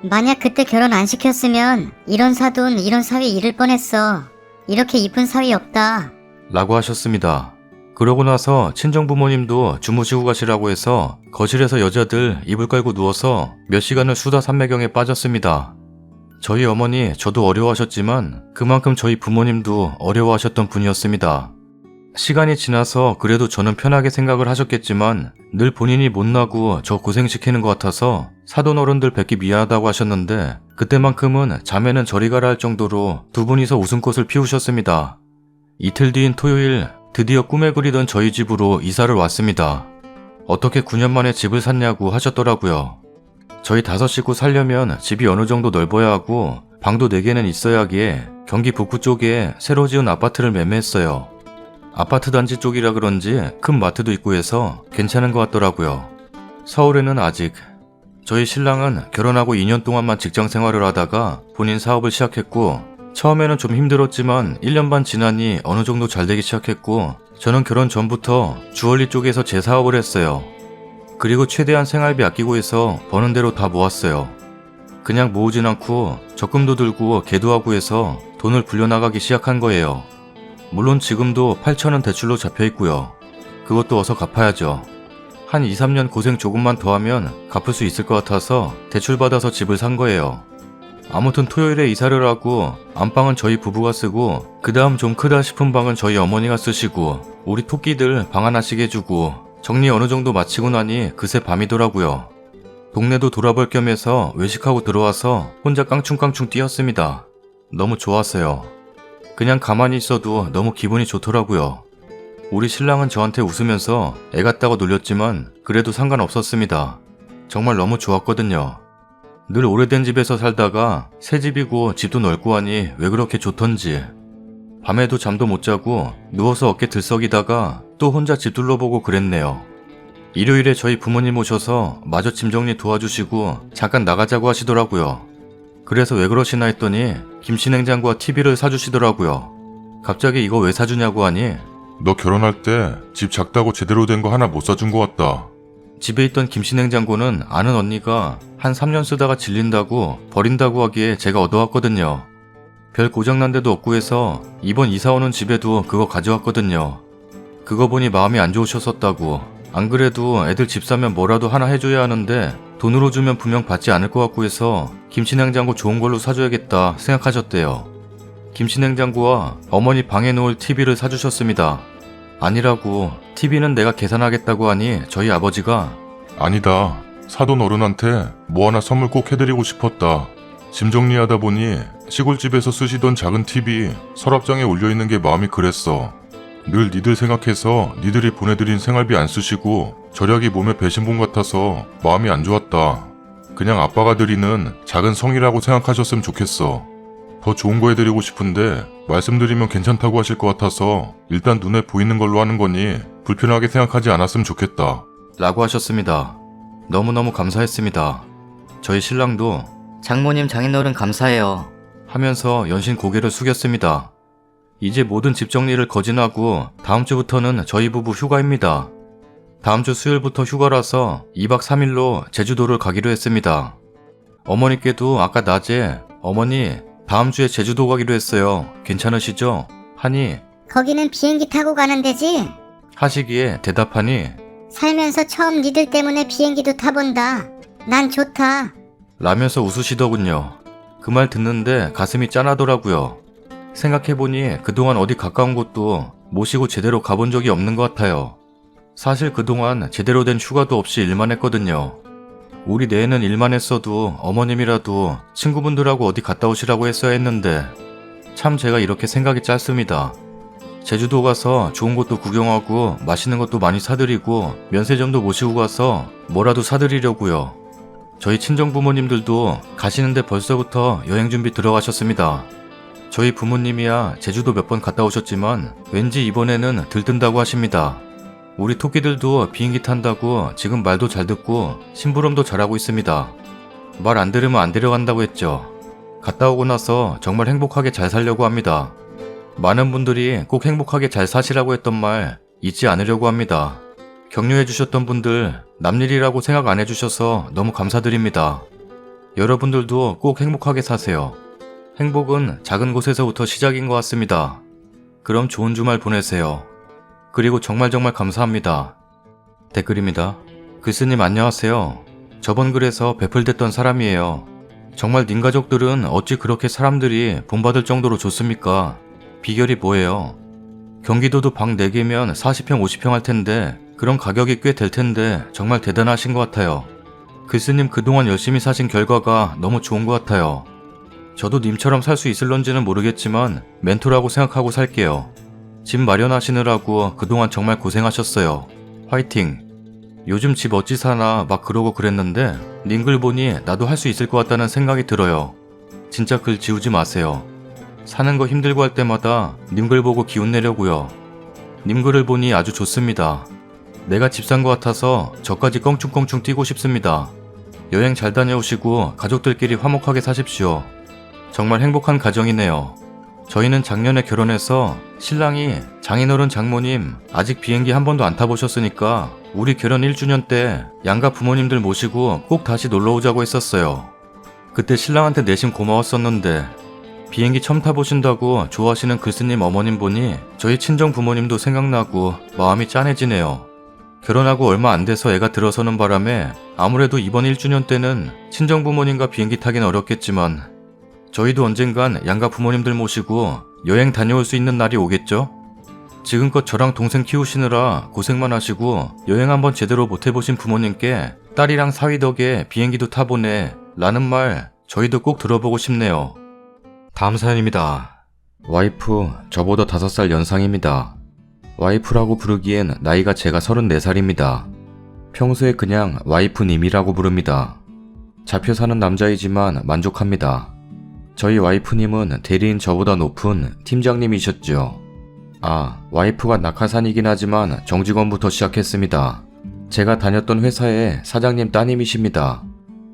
만약 그때 결혼 안 시켰으면 이런 사돈, 이런 사위 잃을 뻔했어. 이렇게 이쁜 사위 없다. 라고 하셨습니다. 그러고 나서 친정부모님도 주무시고 가시라고 해서 거실에서 여자들 이불 깔고 누워서 몇 시간을 수다 산매경에 빠졌습니다. 저희 어머니 저도 어려워하셨지만 그만큼 저희 부모님도 어려워하셨던 분이었습니다. 시간이 지나서 그래도 저는 편하게 생각을 하셨겠지만 늘 본인이 못나고 저 고생시키는 것 같아서 사돈 어른들 뵙기 미안하다고 하셨는데 그때만큼은 자매는 저리 가라 할 정도로 두 분이서 웃음꽃을 피우셨습니다. 이틀 뒤인 토요일 드디어 꿈에 그리던 저희 집으로 이사를 왔습니다. 어떻게 9년 만에 집을 샀냐고 하셨더라고요. 저희 5식구 살려면 집이 어느 정도 넓어야 하고 방도 4개는 있어야 하기에 경기 북부 쪽에 새로 지은 아파트를 매매했어요. 아파트 단지 쪽이라 그런지 큰 마트도 있고 해서 괜찮은 것 같더라고요. 서울에는 아직 저희 신랑은 결혼하고 2년 동안만 직장 생활을 하다가 본인 사업을 시작했고 처음에는 좀 힘들었지만 1년 반 지나니 어느 정도 잘 되기 시작했고 저는 결혼 전부터 주얼리 쪽에서 제 사업을 했어요. 그리고 최대한 생활비 아끼고 해서 버는 대로 다 모았어요. 그냥 모으진 않고 적금도 들고 개도하고 해서 돈을 불려나가기 시작한 거예요. 물론 지금도 8천원 대출로 잡혀있고요. 그것도 어서 갚아야죠. 한 2, 3년 고생 조금만 더 하면 갚을 수 있을 것 같아서 대출받아서 집을 산 거예요. 아무튼 토요일에 이사를 하고 안방은 저희 부부가 쓰고 그 다음 좀 크다 싶은 방은 저희 어머니가 쓰시고 우리 토끼들 방 하나씩 해주고 정리 어느 정도 마치고 나니 그새 밤이더라고요. 동네도 돌아볼 겸 해서 외식하고 들어와서 혼자 깡충깡충 뛰었습니다. 너무 좋았어요. 그냥 가만히 있어도 너무 기분이 좋더라고요. 우리 신랑은 저한테 웃으면서 애 같다고 놀렸지만 그래도 상관없었습니다. 정말 너무 좋았거든요. 늘 오래된 집에서 살다가 새 집이고 집도 넓고 하니 왜 그렇게 좋던지. 밤에도 잠도 못 자고 누워서 어깨 들썩이다가 또 혼자 집 둘러보고 그랬네요. 일요일에 저희 부모님 오셔서 마저 짐 정리 도와주시고 잠깐 나가자고 하시더라고요. 그래서 왜 그러시나 했더니 김치냉장고와 TV를 사주시더라고요. 갑자기 이거 왜 사주냐고 하니 너 결혼할 때 집 작다고 제대로 된 거 하나 못 사준 것 같다. 집에 있던 김치냉장고는 아는 언니가 한 3년 쓰다가 질린다고 버린다고 하기에 제가 얻어왔거든요. 별 고장난 데도 없고 해서 이번 이사 오는 집에도 그거 가져왔거든요. 그거 보니 마음이 안 좋으셨었다고. 안 그래도 애들 집 사면 뭐라도 하나 해줘야 하는데 돈으로 주면 분명 받지 않을 것 같고 해서 김치냉장고 좋은 걸로 사줘야겠다 생각하셨대요. 김치냉장고와 어머니 방에 놓을 TV를 사주셨습니다. 아니라고 TV는 내가 계산하겠다고 하니 저희 아버지가 아니다. 사돈 어른한테 뭐 하나 선물 꼭 해드리고 싶었다. 짐 정리하다 보니 시골집에서 쓰시던 작은 TV 서랍장에 올려있는 게 마음이 그랬어. 늘 니들 생각해서 니들이 보내드린 생활비 안 쓰시고 절약이 몸에 배신 분 같아서 마음이 안 좋았다. 그냥 아빠가 드리는 작은 성이라고 생각하셨으면 좋겠어. 더 좋은 거 해드리고 싶은데 말씀드리면 괜찮다고 하실 것 같아서 일단 눈에 보이는 걸로 하는 거니 불편하게 생각하지 않았으면 좋겠다. 라고 하셨습니다. 너무너무 감사했습니다. 저희 신랑도 장모님, 장인어른 감사해요. 하면서 연신 고개를 숙였습니다. 이제 모든 집 정리를 거진하고 다음 주부터는 저희 부부 휴가입니다. 다음 주 수요일부터 휴가라서 2박 3일로 제주도를 가기로 했습니다. 어머니께도 아까 낮에 어머니 다음 주에 제주도 가기로 했어요. 괜찮으시죠? 하니 거기는 비행기 타고 가는 데지? 하시기에 대답하니 살면서 처음 니들 때문에 비행기도 타본다. 난 좋다. 라면서 웃으시더군요. 그 말 듣는데 가슴이 짠하더라고요. 생각해보니 그동안 어디 가까운 곳도 모시고 제대로 가본 적이 없는 것 같아요. 사실 그동안 제대로 된 휴가도 없이 일만 했거든요. 우리 내에는 일만 했어도 어머님이라도 친구분들하고 어디 갔다 오시라고 했어야 했는데 참 제가 이렇게 생각이 짧습니다. 제주도 가서 좋은 곳도 구경하고 맛있는 것도 많이 사드리고 면세점도 모시고 가서 뭐라도 사드리려고요. 저희 친정부모님들도 가시는데 벌써부터 여행 준비 들어가셨습니다. 저희 부모님이야 제주도 몇 번 갔다 오셨지만 왠지 이번에는 들뜬다고 하십니다. 우리 토끼들도 비행기 탄다고 지금 말도 잘 듣고 심부름도 잘하고 있습니다. 말 안 들으면 안 데려간다고 했죠. 갔다 오고 나서 정말 행복하게 잘 살려고 합니다. 많은 분들이 꼭 행복하게 잘 사시라고 했던 말 잊지 않으려고 합니다. 격려해 주셨던 분들 남일이라고 생각 안 해주셔서 너무 감사드립니다. 여러분들도 꼭 행복하게 사세요. 행복은 작은 곳에서부터 시작인 것 같습니다. 그럼 좋은 주말 보내세요. 그리고 정말 감사합니다. 댓글입니다. 글쓰님 안녕하세요. 저번 글에서 배플됐던 사람이에요. 정말 님 가족들은 어찌 그렇게 사람들이 본받을 정도로 좋습니까? 비결이 뭐예요? 경기도도 방 4개면 40평 50평 할 텐데 그런 가격이 꽤 될 텐데 정말 대단하신 것 같아요. 글쓰님 그동안 열심히 사신 결과가 너무 좋은 것 같아요. 저도 님처럼 살 수 있을런지는 모르겠지만 멘토라고 생각하고 살게요. 집 마련하시느라고 그동안 정말 고생하셨어요. 화이팅! 요즘 집 어찌 사나 막 그러고 그랬는데 님 글 보니 나도 할 수 있을 것 같다는 생각이 들어요. 진짜 글 지우지 마세요. 사는 거 힘들고 할 때마다 님 글 보고 기운 내려고요. 님 글을 보니 아주 좋습니다. 내가 집 산 것 같아서 저까지 껑충껑충 뛰고 싶습니다. 여행 잘 다녀오시고 가족들끼리 화목하게 사십시오. 정말 행복한 가정이네요. 저희는 작년에 결혼해서 신랑이 장인어른 장모님 아직 비행기 한 번도 안 타보셨으니까 우리 결혼 1주년 때 양가 부모님들 모시고 꼭 다시 놀러 오자고 했었어요. 그때 신랑한테 내심 고마웠었는데 비행기 처음 타보신다고 좋아하시는 글쓰님 어머님 보니 저희 친정 부모님도 생각나고 마음이 짠해지네요. 결혼하고 얼마 안 돼서 애가 들어서는 바람에 아무래도 이번 1주년 때는 친정 부모님과 비행기 타긴 어렵겠지만 저희도 언젠간 양가 부모님들 모시고 여행 다녀올 수 있는 날이 오겠죠? 지금껏 저랑 동생 키우시느라 고생만 하시고 여행 한번 제대로 못 해보신 부모님께 딸이랑 사위 덕에 비행기도 타보네 라는 말 저희도 꼭 들어보고 싶네요. 다음 사연입니다. 와이프 저보다 5살 연상입니다. 와이프라고 부르기엔 나이가 제가 34살입니다. 평소에 그냥 와이프님이라고 부릅니다. 잡혀 사는 남자이지만 만족합니다. 저희 와이프님은 대리인 저보다 높은 팀장님이셨죠. 와이프가 낙하산이긴 하지만 정직원부터 시작했습니다. 제가 다녔던 회사의 사장님 따님이십니다.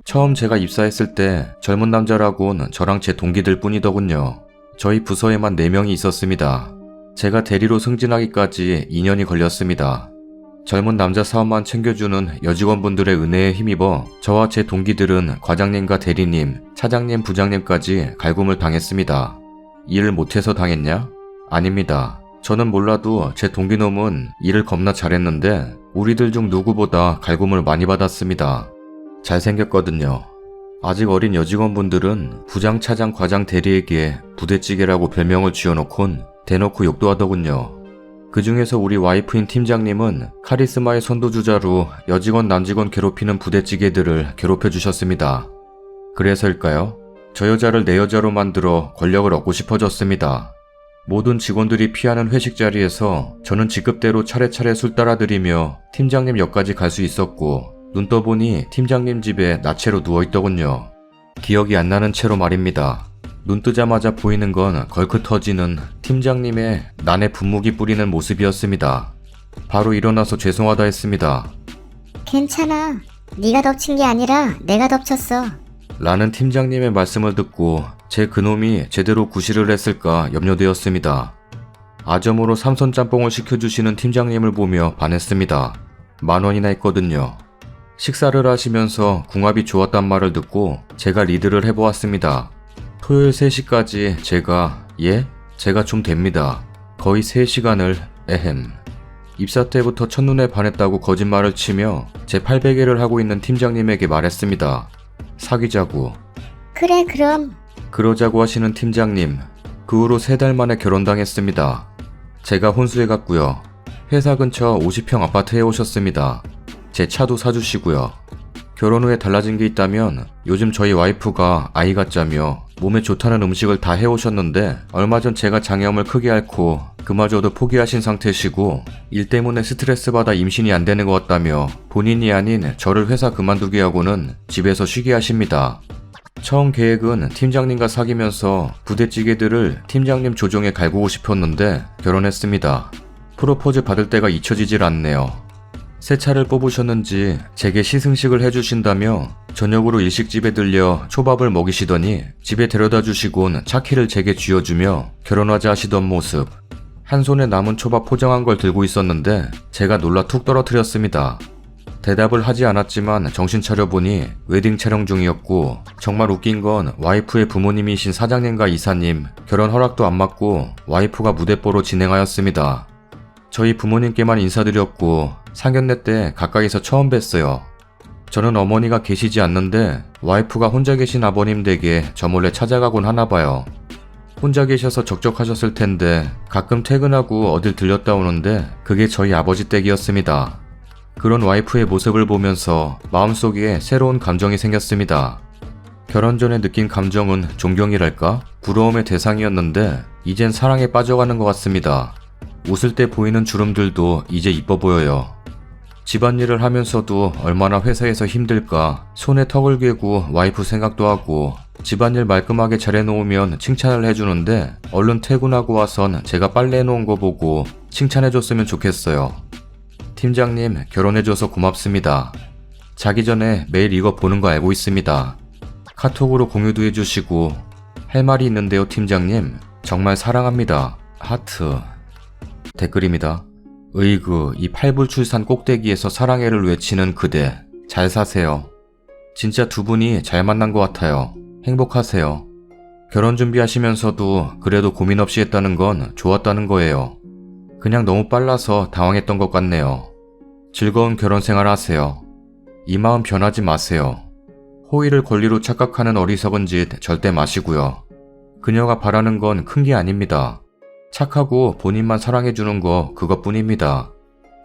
처음 제가 입사했을 때 젊은 남자라곤 저랑 제 동기들 뿐이더군요. 저희 부서에만 4명이 있었습니다. 제가 대리로 승진하기까지 2년이 걸렸습니다. 젊은 남자 사업만 챙겨주는 여직원분들의 은혜에 힘입어 저와 제 동기들은 과장님과 대리님, 차장님, 부장님까지 갈굼을 당했습니다. 일을 못해서 당했냐? 아닙니다. 저는 몰라도 제 동기놈은 일을 겁나 잘했는데 우리들 중 누구보다 갈굼을 많이 받았습니다. 잘생겼거든요. 아직 어린 여직원분들은 부장, 차장, 과장, 대리에게 부대찌개라고 별명을 지어놓곤 대놓고 욕도 하더군요. 그 중에서 우리 와이프인 팀장님은 카리스마의 선두주자로 여직원, 남직원 괴롭히는 부대찌개들을 괴롭혀주셨습니다. 그래서일까요? 저 여자를 내 여자로 만들어 권력을 얻고 싶어졌습니다. 모든 직원들이 피하는 회식 자리에서 저는 직급대로 차례차례 술 따라드리며 팀장님 역까지 갈 수 있었고 눈 떠보니 팀장님 집에 나체로 누워있더군요. 기억이 안 나는 채로 말입니다. 눈 뜨자마자 보이는 건 걸크 터지는 팀장님의 난에 분무기 뿌리는 모습이었습니다. 바로 일어나서 죄송하다 했습니다. 괜찮아. 네가 덮친 게 아니라 내가 덮쳤어. 라는 팀장님의 말씀을 듣고 제 그놈이 제대로 구실을 했을까 염려되었습니다. 아점으로 삼선 짬뽕을 시켜주시는 팀장님을 보며 반했습니다. 10,000원이나 했거든요. 식사를 하시면서 궁합이 좋았단 말을 듣고 제가 리드를 해보았습니다. 토요일 3시까지 제가 좀 됩니다. 거의 3시간을 입사 때부터 첫눈에 반했다고 거짓말을 치며 제 800회를 하고 있는 팀장님에게 말했습니다. 사귀자고. 그래 그럼. 그러자고 하시는 팀장님. 그 후로 3달 만에 결혼당했습니다. 제가 혼수해갔고요. 회사 근처 50평 아파트에 오셨습니다. 제 차도 사주시고요. 결혼 후에 달라진 게 있다면 요즘 저희 와이프가 아이 같자며 몸에 좋다는 음식을 다 해오셨는데 얼마 전 제가 장염을 크게 앓고 그마저도 포기하신 상태시고 일 때문에 스트레스 받아 임신이 안 되는 것 같다며 본인이 아닌 저를 회사 그만두게 하고는 집에서 쉬게 하십니다. 처음 계획은 팀장님과 사귀면서 부대찌개들을 팀장님 조종에 갈구고 싶었는데 결혼했습니다. 프로포즈 받을 때가 잊혀지질 않네요. 새 차를 뽑으셨는지 제게 시승식을 해주신다며 저녁으로 일식집에 들려 초밥을 먹이시더니 집에 데려다 주시곤 차키를 제게 쥐어주며 결혼하자 하시던 모습. 한 손에 남은 초밥 포장한 걸 들고 있었는데 제가 놀라 툭 떨어뜨렸습니다. 대답을 하지 않았지만 정신 차려보니 웨딩 촬영 중이었고, 정말 웃긴 건 와이프의 부모님이신 사장님과 이사님 결혼 허락도 안 받고 와이프가 무대뽀로 진행하였습니다. 저희 부모님께만 인사드렸고 상견례 때 가까이서 처음 뵀어요. 저는 어머니가 계시지 않는데 와이프가 혼자 계신 아버님 댁에 저 몰래 찾아가곤 하나 봐요. 혼자 계셔서 적적하셨을 텐데 가끔 퇴근하고 어딜 들렸다 오는데 그게 저희 아버지 댁이었습니다. 그런 와이프의 모습을 보면서 마음속에 새로운 감정이 생겼습니다. 결혼 전에 느낀 감정은 존경이랄까? 부러움의 대상이었는데 이젠 사랑에 빠져가는 것 같습니다. 웃을 때 보이는 주름들도 이제 이뻐 보여요. 집안일을 하면서도 얼마나 회사에서 힘들까 손에 턱을 괴고 와이프 생각도 하고, 집안일 말끔하게 잘해놓으면 칭찬을 해주는데 얼른 퇴근하고 와선 제가 빨래해놓은 거 보고 칭찬해줬으면 좋겠어요. 팀장님, 결혼해줘서 고맙습니다. 자기 전에 매일 이거 보는 거 알고 있습니다. 카톡으로 공유도 해주시고. 할 말이 있는데요 팀장님, 정말 사랑합니다. 하트. 댓글입니다. 으이그, 이 팔불출산 꼭대기에서 사랑해를 외치는 그대, 잘 사세요. 진짜 두 분이 잘 만난 것 같아요. 행복하세요. 결혼 준비하시면서도 그래도 고민 없이 했다는 건 좋았다는 거예요. 그냥 너무 빨라서 당황했던 것 같네요. 즐거운 결혼 생활 하세요. 이 마음 변하지 마세요. 호의를 권리로 착각하는 어리석은 짓 절대 마시고요. 그녀가 바라는 건 큰 게 아닙니다. 착하고 본인만 사랑해주는 거 그것뿐입니다.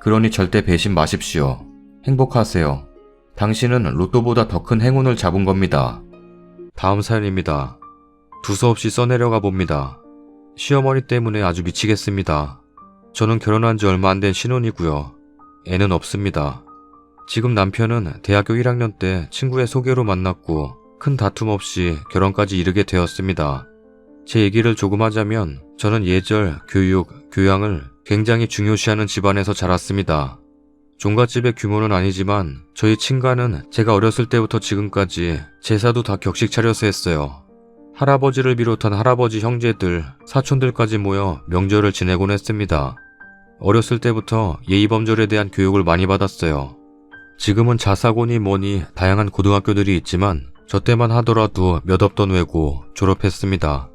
그러니 절대 배신 마십시오. 행복하세요. 당신은 로또보다 더 큰 행운을 잡은 겁니다. 다음 사연입니다. 두서없이 써내려가 봅니다. 시어머니 때문에 아주 미치겠습니다. 저는 결혼한 지 얼마 안 된 신혼이고요. 애는 없습니다. 지금 남편은 대학교 1학년 때 친구의 소개로 만났고 큰 다툼 없이 결혼까지 이르게 되었습니다. 제 얘기를 조금 하자면 저는 예절, 교육, 교양을 굉장히 중요시하는 집안에서 자랐습니다. 종갓집의 규모는 아니지만 저희 친가는 제가 어렸을 때부터 지금까지 제사도 다 격식 차려서 했어요. 할아버지를 비롯한 할아버지 형제들, 사촌들까지 모여 명절을 지내곤 했습니다. 어렸을 때부터 예의범절에 대한 교육을 많이 받았어요. 지금은 자사고니 뭐니 다양한 고등학교들이 있지만 저 때만 하더라도 몇 없던 외고 졸업했습니다.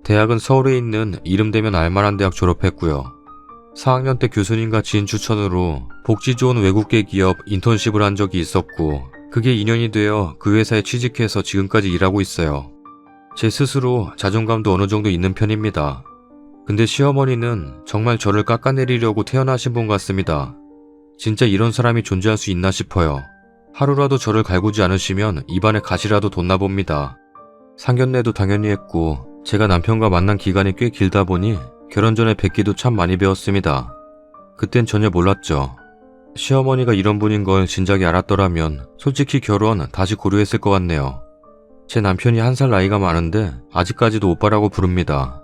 대학은 서울에 있는 이름되면 알만한 대학 졸업했고요. 4학년 때 교수님과 지인 추천으로 복지 좋은 외국계 기업 인턴십을 한 적이 있었고, 그게 2년이 되어 그 회사에 취직해서 지금까지 일하고 있어요. 제 스스로 자존감도 어느 정도 있는 편입니다. 근데 시어머니는 정말 저를 깎아내리려고 태어나신 분 같습니다. 진짜 이런 사람이 존재할 수 있나 싶어요. 하루라도 저를 갈구지 않으시면 입안에 가시라도 돋나 봅니다. 상견례도 당연히 했고 제가 남편과 만난 기간이 꽤 길다 보니 결혼 전에 뵙기도 참 많이 배웠습니다. 그땐 전혀 몰랐죠. 시어머니가 이런 분인 걸 진작에 알았더라면 솔직히 결혼 다시 고려했을 것 같네요. 제 남편이 1살 나이가 많은데 아직까지도 오빠라고 부릅니다.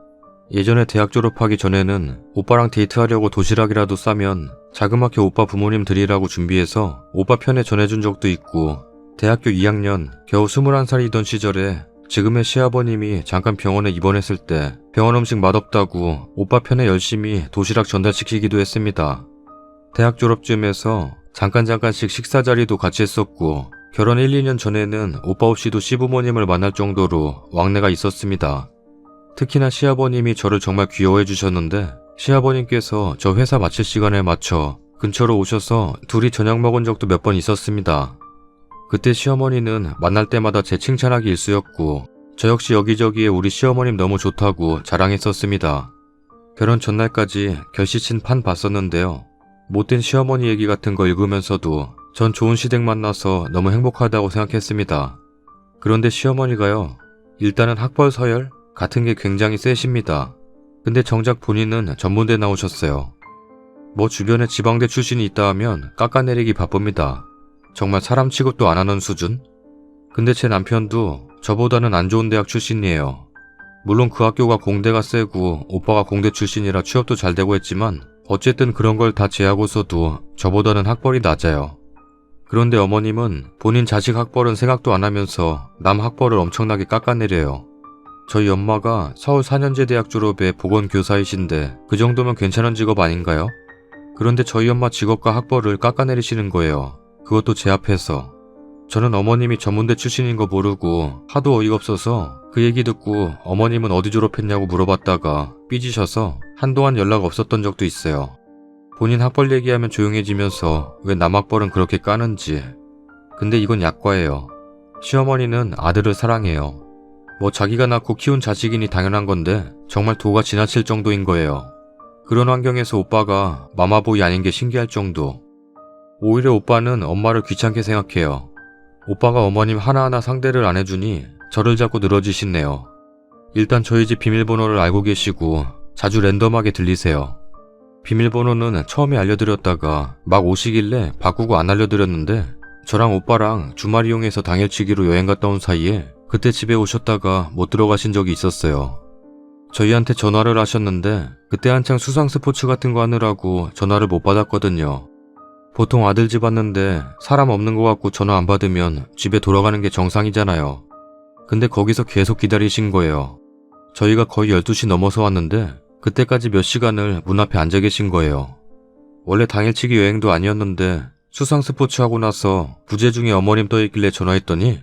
예전에 대학 졸업하기 전에는 오빠랑 데이트하려고 도시락이라도 싸면 자그맣게 오빠 부모님 드리라고 준비해서 오빠 편에 전해준 적도 있고, 대학교 2학년 겨우 21살이던 시절에 지금의 시아버님이 잠깐 병원에 입원했을 때 병원 음식 맛없다고 오빠 편에 열심히 도시락 전달시키기도 했습니다. 대학 졸업쯤에서 잠깐씩 식사 자리도 같이 했었고, 결혼 1, 2년 전에는 오빠 없이도 시부모님을 만날 정도로 왕래가 있었습니다. 특히나 시아버님이 저를 정말 귀여워해 주셨는데, 시아버님께서 저 회사 마칠 시간에 맞춰 근처로 오셔서 둘이 저녁 먹은 적도 몇 번 있었습니다. 그때 시어머니는 만날 때마다 제 칭찬하기 일쑤였고, 저 역시 여기저기에 우리 시어머님 너무 좋다고 자랑했었습니다. 결혼 전날까지 결시친 판 봤었는데요. 못된 시어머니 얘기 같은 거 읽으면서도 전 좋은 시댁 만나서 너무 행복하다고 생각했습니다. 그런데 시어머니가요, 일단은 학벌 서열 같은 게 굉장히 세십니다. 근데 정작 본인은 전문대 나오셨어요. 뭐 주변에 지방대 출신이 있다 하면 깎아내리기 바쁩니다. 정말 사람 취급도 안 하는 수준? 근데 제 남편도 저보다는 안 좋은 대학 출신이에요. 물론 그 학교가 공대가 세고 오빠가 공대 출신이라 취업도 잘 되고 했지만 어쨌든 그런 걸 다 제하고서도 저보다는 학벌이 낮아요. 그런데 어머님은 본인 자식 학벌은 생각도 안 하면서 남 학벌을 엄청나게 깎아내려요. 저희 엄마가 서울 4년제 대학 졸업에 보건교사이신데 그 정도면 괜찮은 직업 아닌가요? 그런데 저희 엄마 직업과 학벌을 깎아내리시는 거예요. 그것도 제 앞에서. 저는 어머님이 전문대 출신인 거 모르고 하도 어이가 없어서 그 얘기 듣고 어머님은 어디 졸업했냐고 물어봤다가 삐지셔서 한동안 연락 없었던 적도 있어요. 본인 학벌 얘기하면 조용해지면서 왜 남 학벌은 그렇게 까는지. 근데 이건 약과예요. 시어머니는 아들을 사랑해요. 뭐 자기가 낳고 키운 자식이니 당연한 건데 정말 도가 지나칠 정도인 거예요. 그런 환경에서 오빠가 마마보이 아닌 게 신기할 정도. 오히려 오빠는 엄마를 귀찮게 생각해요. 오빠가 어머님 하나하나 상대를 안 해주니 저를 자꾸 늘어지시네요. 일단 저희 집 비밀번호를 알고 계시고 자주 랜덤하게 들리세요. 비밀번호는 처음에 알려드렸다가 막 오시길래 바꾸고 안 알려드렸는데 저랑 오빠랑 주말 이용해서 당일치기로 여행 갔다 온 사이에 그때 집에 오셨다가 못 들어가신 적이 있었어요. 저희한테 전화를 하셨는데 그때 한창 수상 스포츠 같은 거 하느라고 전화를 못 받았거든요. 보통 아들 집 왔는데 사람 없는 거 같고 전화 안 받으면 집에 돌아가는 게 정상이잖아요. 근데 거기서 계속 기다리신 거예요. 저희가 거의 12시 넘어서 왔는데 그때까지 몇 시간을 문 앞에 앉아 계신 거예요. 원래 당일치기 여행도 아니었는데 수상 스포츠 하고 나서 부재 중에 어머님 떠있길래 전화했더니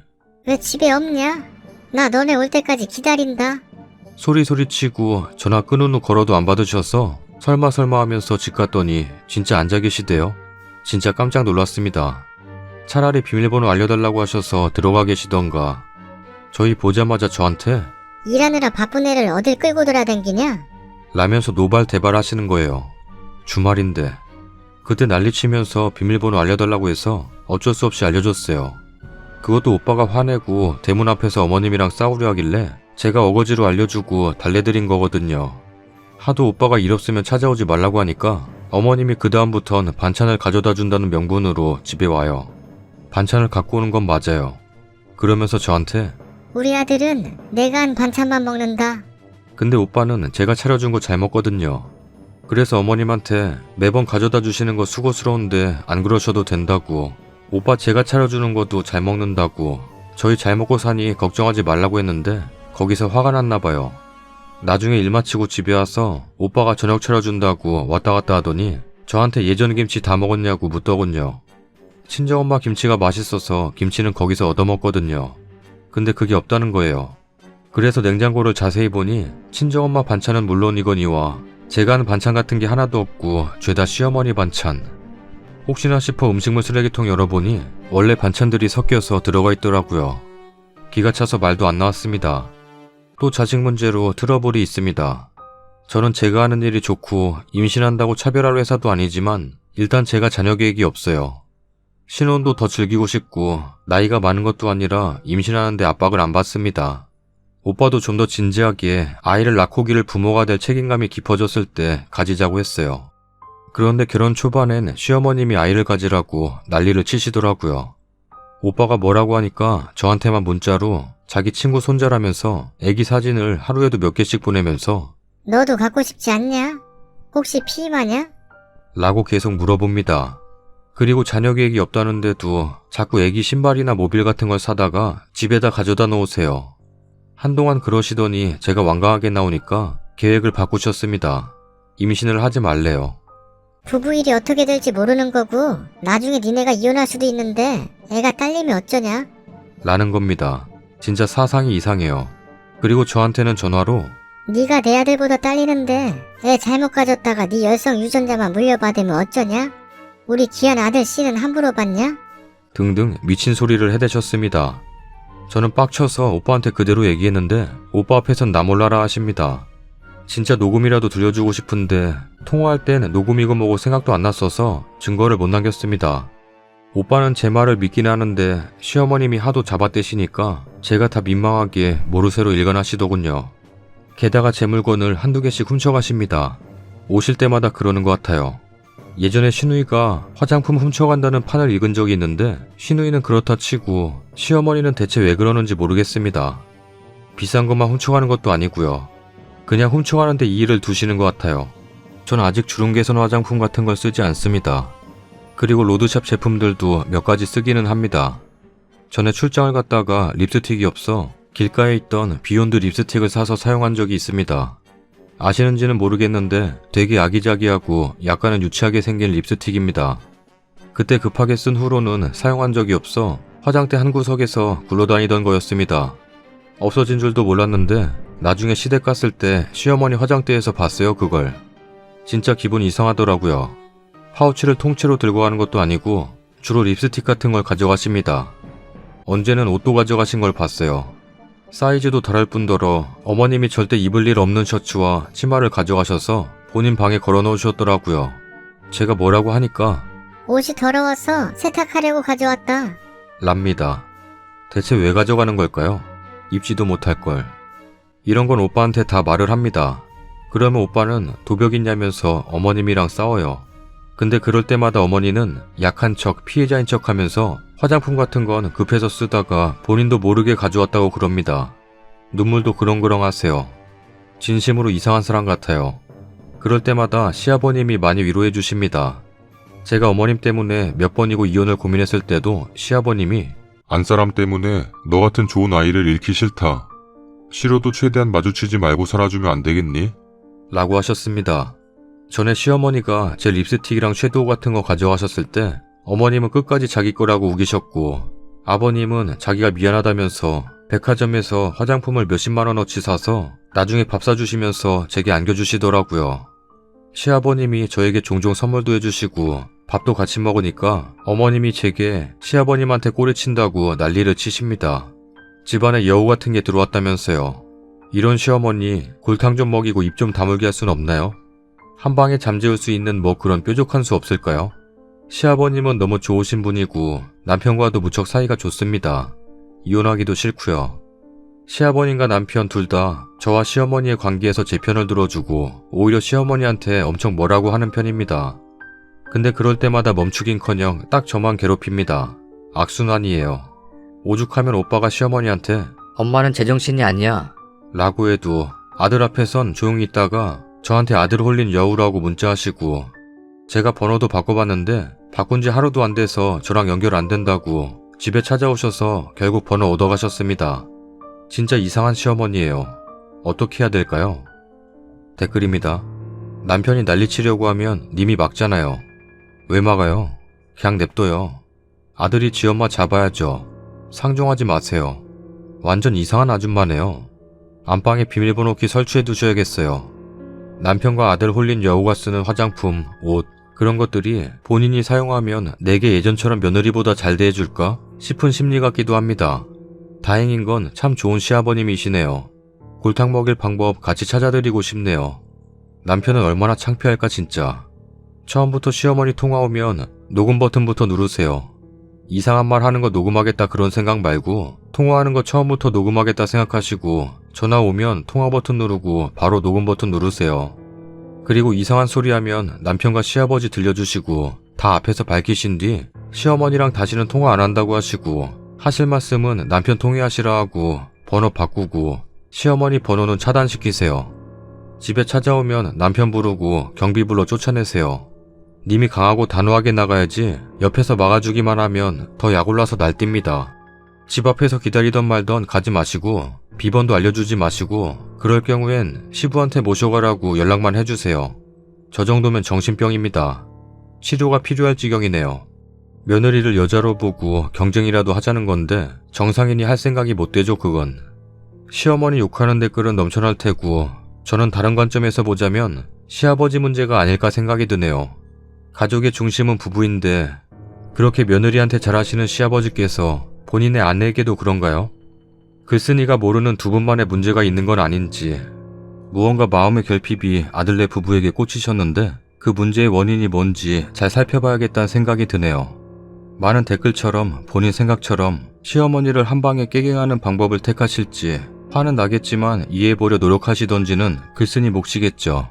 왜 집에 없냐? 나 너네 올 때까지 기다린다. 소리치고 전화 끊은 후 걸어도 안 받으셔서 설마 하면서 집 갔더니 진짜 앉아 계시대요. 진짜 깜짝 놀랐습니다. 차라리 비밀번호 알려달라고 하셔서 들어가 계시던가. 저희 보자마자 저한테 일하느라 바쁜 애를 어딜 끌고 돌아다니냐? 라면서 노발대발 하시는 거예요. 주말인데. 그때 난리치면서 비밀번호 알려달라고 해서 어쩔 수 없이 알려줬어요. 그것도 오빠가 화내고 대문 앞에서 어머님이랑 싸우려 하길래 제가 어거지로 알려주고 달래드린 거거든요. 하도 오빠가 일 없으면 찾아오지 말라고 하니까 어머님이 그 다음부턴 반찬을 가져다 준다는 명분으로 집에 와요. 반찬을 갖고 오는 건 맞아요. 그러면서 저한테 우리 아들은 내가 한 반찬만 먹는다. 근데 오빠는 제가 차려준 거 잘 먹거든요. 그래서 어머님한테 매번 가져다 주시는 거 수고스러운데 안 그러셔도 된다고, 오빠 제가 차려주는 것도 잘 먹는다고, 저희 잘 먹고 사니 걱정하지 말라고 했는데 거기서 화가 났나 봐요. 나중에 일 마치고 집에 와서 오빠가 저녁 차려준다고 왔다 갔다 하더니 저한테 예전 김치 다 먹었냐고 묻더군요. 친정엄마 김치가 맛있어서 김치는 거기서 얻어먹거든요. 근데 그게 없다는 거예요. 그래서 냉장고를 자세히 보니 친정엄마 반찬은 물론이거니와 제가 하는 반찬 같은 게 하나도 없고 죄다 시어머니 반찬. 혹시나 싶어 음식물 쓰레기통 열어보니 원래 반찬들이 섞여서 들어가 있더라고요. 기가 차서 말도 안 나왔습니다. 또 자식 문제로 트러블이 있습니다. 저는 제가 하는 일이 좋고 임신한다고 차별할 회사도 아니지만 일단 제가 자녀 계획이 없어요. 신혼도 더 즐기고 싶고 나이가 많은 것도 아니라 임신하는데 압박을 안 받습니다. 오빠도 좀 더 진지하게 아이를 낳고 기를 부모가 될 책임감이 깊어졌을 때 가지자고 했어요. 그런데 결혼 초반엔 시어머님이 아이를 가지라고 난리를 치시더라고요. 오빠가 뭐라고 하니까 저한테만 문자로 자기 친구 손자라면서 애기 사진을 하루에도 몇 개씩 보내면서 너도 갖고 싶지 않냐? 혹시 피임하냐? 라고 계속 물어봅니다. 그리고 자녀 계획이 없다는데도 자꾸 애기 신발이나 모빌 같은 걸 사다가 집에다 가져다 놓으세요. 한동안 그러시더니 제가 완강하게 나오니까 계획을 바꾸셨습니다. 임신을 하지 말래요. 부부 일이 어떻게 될지 모르는 거고 나중에 니네가 이혼할 수도 있는데 애가 딸리면 어쩌냐? 라는 겁니다. 진짜 사상이 이상해요. 그리고 저한테는 전화로 네가 내 아들보다 딸리는데 애 잘못 가졌다가 네 열성 유전자만 물려받으면 어쩌냐? 우리 귀한 아들 씨는 함부로 받냐? 등등 미친 소리를 해대셨습니다. 저는 빡쳐서 오빠한테 그대로 얘기했는데 오빠 앞에선 나 몰라라 하십니다. 진짜 녹음이라도 들려주고 싶은데 통화할 땐 녹음이고 뭐고 생각도 안 났어서 증거를 못 남겼습니다. 오빠는 제 말을 믿긴 하는데 시어머님이 하도 잡아떼시니까 제가 다 민망하게 모르쇠로 일관하시더군요. 게다가 제 물건을 한두 개씩 훔쳐가십니다. 오실 때마다 그러는 것 같아요. 예전에 시누이가 화장품 훔쳐간다는 판을 읽은 적이 있는데 시누이는 그렇다 치고 시어머니는 대체 왜 그러는지 모르겠습니다. 비싼 것만 훔쳐가는 것도 아니고요. 그냥 훔쳐가는데 이의를 두시는 것 같아요. 전 아직 주름 개선 화장품 같은 걸 쓰지 않습니다. 그리고 로드샵 제품들도 몇 가지 쓰기는 합니다. 전에 출장을 갔다가 립스틱이 없어 길가에 있던 비욘드 립스틱을 사서 사용한 적이 있습니다. 아시는지는 모르겠는데 되게 아기자기하고 약간은 유치하게 생긴 립스틱입니다. 그때 급하게 쓴 후로는 사용한 적이 없어 화장대 한 구석에서 굴러다니던 거였습니다. 없어진 줄도 몰랐는데 나중에 시댁 갔을 때 시어머니 화장대에서 봤어요, 그걸. 진짜 기분 이상하더라고요. 파우치를 통째로 들고 가는 것도 아니고 주로 립스틱 같은 걸 가져가십니다. 언제는 옷도 가져가신 걸 봤어요. 사이즈도 다를 뿐더러 어머님이 절대 입을 일 없는 셔츠와 치마를 가져가셔서 본인 방에 걸어 놓으셨더라고요. 제가 뭐라고 하니까 옷이 더러워서 세탁하려고 가져왔다. 랍니다. 대체 왜 가져가는 걸까요? 입지도 못할 걸. 이런 건 오빠한테 다 말을 합니다. 그러면 오빠는 도벽 있냐면서 어머님이랑 싸워요. 근데 그럴 때마다 어머니는 약한 척, 피해자인 척 하면서 화장품 같은 건 급해서 쓰다가 본인도 모르게 가져왔다고 그럽니다. 눈물도 그렁그렁 하세요. 진심으로 이상한 사람 같아요. 그럴 때마다 시아버님이 많이 위로해 주십니다. 제가 어머님 때문에 몇 번이고 이혼을 고민했을 때도 시아버님이 안사람 때문에 너 같은 좋은 아이를 잃기 싫다. 싫어도 최대한 마주치지 말고 살아주면 안 되겠니? 라고 하셨습니다. 전에 시어머니가 제 립스틱이랑 섀도우 같은 거 가져가셨을 때 어머님은 끝까지 자기 거라고 우기셨고 아버님은 자기가 미안하다면서 백화점에서 화장품을 몇십만 원어치 사서 나중에 밥 사주시면서 제게 안겨주시더라고요. 시아버님이 저에게 종종 선물도 해주시고 밥도 같이 먹으니까 어머님이 제게 시아버님한테 꼬리친다고 난리를 치십니다. 집안에 여우 같은 게 들어왔다면서요. 이런 시어머니 골탕 좀 먹이고 입 좀 다물게 할 순 없나요? 한 방에 잠재울 수 있는 뭐 그런 뾰족한 수 없을까요? 시아버님은 너무 좋으신 분이고 남편과도 무척 사이가 좋습니다. 이혼하기도 싫고요. 시아버님과 남편 둘 다 저와 시어머니의 관계에서 제 편을 들어주고 오히려 시어머니한테 엄청 뭐라고 하는 편입니다. 근데 그럴 때마다 멈추긴커녕 딱 저만 괴롭힙니다. 악순환이에요. 오죽하면 오빠가 시어머니한테 엄마는 제정신이 아니야. 라고 해도 아들 앞에선 조용히 있다가 저한테 아들 홀린 여우라고 문자하시고 제가 번호도 바꿔봤는데 바꾼 지 하루도 안 돼서 저랑 연결 안 된다고 집에 찾아오셔서 결국 번호 얻어가셨습니다. 진짜 이상한 시어머니예요. 어떻게 해야 될까요? 댓글입니다. 남편이 난리치려고 하면 님이 막잖아요. 왜 막아요? 그냥 냅둬요. 아들이 지 엄마 잡아야죠. 상종하지 마세요. 완전 이상한 아줌마네요. 안방에 비밀번호키 설치해 두셔야겠어요. 남편과 아들 홀린 여우가 쓰는 화장품, 옷 그런 것들이 본인이 사용하면 내게 예전처럼 며느리보다 잘 대해줄까 싶은 심리 같기도 합니다. 다행인 건 참 좋은 시아버님이시네요. 골탕 먹일 방법 같이 찾아드리고 싶네요. 남편은 얼마나 창피할까 진짜. 처음부터 시어머니 통화 오면 녹음 버튼부터 누르세요. 이상한 말 하는 거 녹음하겠다 그런 생각 말고 통화하는 거 처음부터 녹음하겠다 생각하시고 전화 오면 통화 버튼 누르고 바로 녹음 버튼 누르세요. 그리고 이상한 소리 하면 남편과 시아버지 들려주시고 다 앞에서 밝히신 뒤 시어머니랑 다시는 통화 안 한다고 하시고 하실 말씀은 남편 통화하시라 하고 번호 바꾸고 시어머니 번호는 차단시키세요. 집에 찾아오면 남편 부르고 경비 불러 쫓아내세요. 님이 강하고 단호하게 나가야지 옆에서 막아주기만 하면 더 약올라서 날뜁니다. 집 앞에서 기다리던 말던 가지 마시고 비번도 알려주지 마시고 그럴 경우엔 시부한테 모셔가라고 연락만 해주세요. 저 정도면 정신병입니다. 치료가 필요할 지경이네요. 며느리를 여자로 보고 경쟁이라도 하자는 건데 정상인이 할 생각이 못 되죠 그건. 시어머니 욕하는 댓글은 넘쳐날 테고 저는 다른 관점에서 보자면 시아버지 문제가 아닐까 생각이 드네요. 가족의 중심은 부부인데 그렇게 며느리한테 잘하시는 시아버지께서 본인의 아내에게도 그런가요? 글쓴이가 모르는 두 분만의 문제가 있는 건 아닌지 무언가 마음의 결핍이 아들네 부부에게 꽂히셨는데 그 문제의 원인이 뭔지 잘 살펴봐야겠다는 생각이 드네요. 많은 댓글처럼 본인 생각처럼 시어머니를 한 방에 깨게 하는 방법을 택하실지 화는 나겠지만 이해해보려 노력하시던지는 글쓴이 몫이겠죠.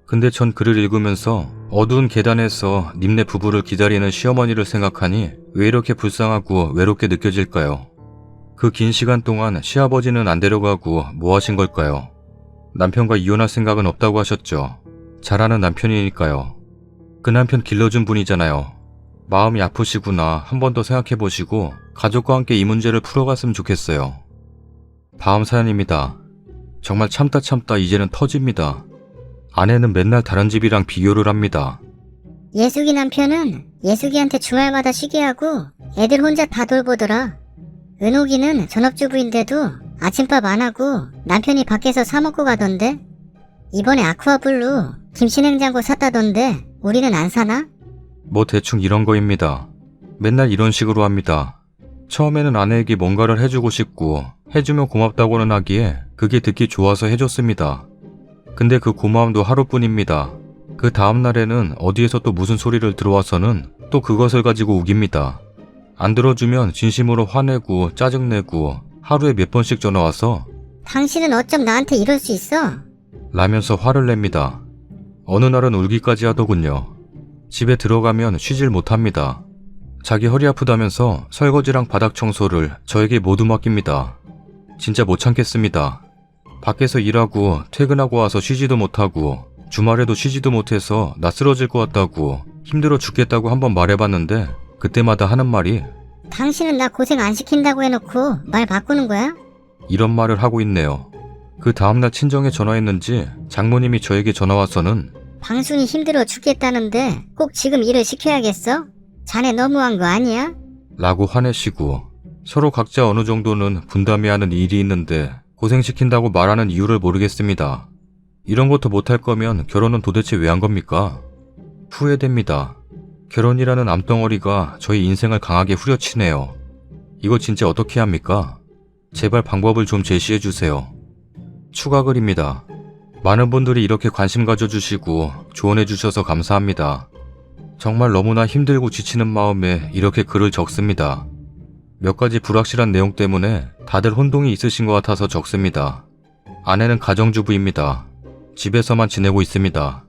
근데 전 글을 읽으면서 어두운 계단에서 님네 부부를 기다리는 시어머니를 생각하니 왜 이렇게 불쌍하고 외롭게 느껴질까요? 그 긴 시간 동안 시아버지는 안 데려가고 뭐 하신 걸까요? 남편과 이혼할 생각은 없다고 하셨죠. 잘하는 남편이니까요. 그 남편 길러준 분이잖아요. 마음이 아프시구나 한 번 더 생각해보시고 가족과 함께 이 문제를 풀어갔으면 좋겠어요. 다음 사연입니다. 정말 참다 이제는 터집니다. 아내는 맨날 다른 집이랑 비교를 합니다. 예숙이 남편은 예숙이한테 주말마다 쉬게 하고 애들 혼자 다 돌보더라. 은옥이는 전업주부인데도 아침밥 안 하고 남편이 밖에서 사 먹고 가던데. 이번에 아쿠아블루 김치냉장고 샀다던데 우리는 안 사나? 뭐 대충 이런 거입니다. 맨날 이런 식으로 합니다. 처음에는 아내에게 뭔가를 해주고 싶고 해주면 고맙다고는 하기에 그게 듣기 좋아서 해줬습니다. 근데 그 고마움도 하루뿐입니다. 그 다음날에는 어디에서 또 무슨 소리를 들어와서는 또 그것을 가지고 우깁니다. 안 들어주면 진심으로 화내고 짜증내고 하루에 몇 번씩 전화와서 당신은 어쩜 나한테 이럴 수 있어? 라면서 화를 냅니다. 어느 날은 울기까지 하더군요. 집에 들어가면 쉬질 못합니다. 자기 허리 아프다면서 설거지랑 바닥 청소를 저에게 모두 맡깁니다. 진짜 못 참겠습니다. 밖에서 일하고 퇴근하고 와서 쉬지도 못하고 주말에도 쉬지도 못해서 나 쓰러질 것 같다고 힘들어 죽겠다고 한번 말해봤는데 그때마다 하는 말이 당신은 나 고생 안 시킨다고 해놓고 말 바꾸는 거야? 이런 말을 하고 있네요. 그 다음날 친정에 전화했는지 장모님이 저에게 전화와서는 방순이 힘들어 죽겠다는데 꼭 지금 일을 시켜야겠어? 자네 너무한 거 아니야? 라고 화내시고 서로 각자 어느 정도는 분담해야 하는 일이 있는데 고생시킨다고 말하는 이유를 모르겠습니다. 이런 것도 못할 거면 결혼은 도대체 왜 한 겁니까? 후회됩니다. 결혼이라는 암덩어리가 저희 인생을 강하게 후려치네요. 이거 진짜 어떻게 합니까? 제발 방법을 좀 제시해 주세요. 추가 글입니다. 많은 분들이 이렇게 관심 가져주시고 조언해 주셔서 감사합니다. 정말 너무나 힘들고 지치는 마음에 이렇게 글을 적습니다. 몇 가지 불확실한 내용 때문에 다들 혼동이 있으신 것 같아서 적습니다. 아내는 가정주부입니다. 집에서만 지내고 있습니다.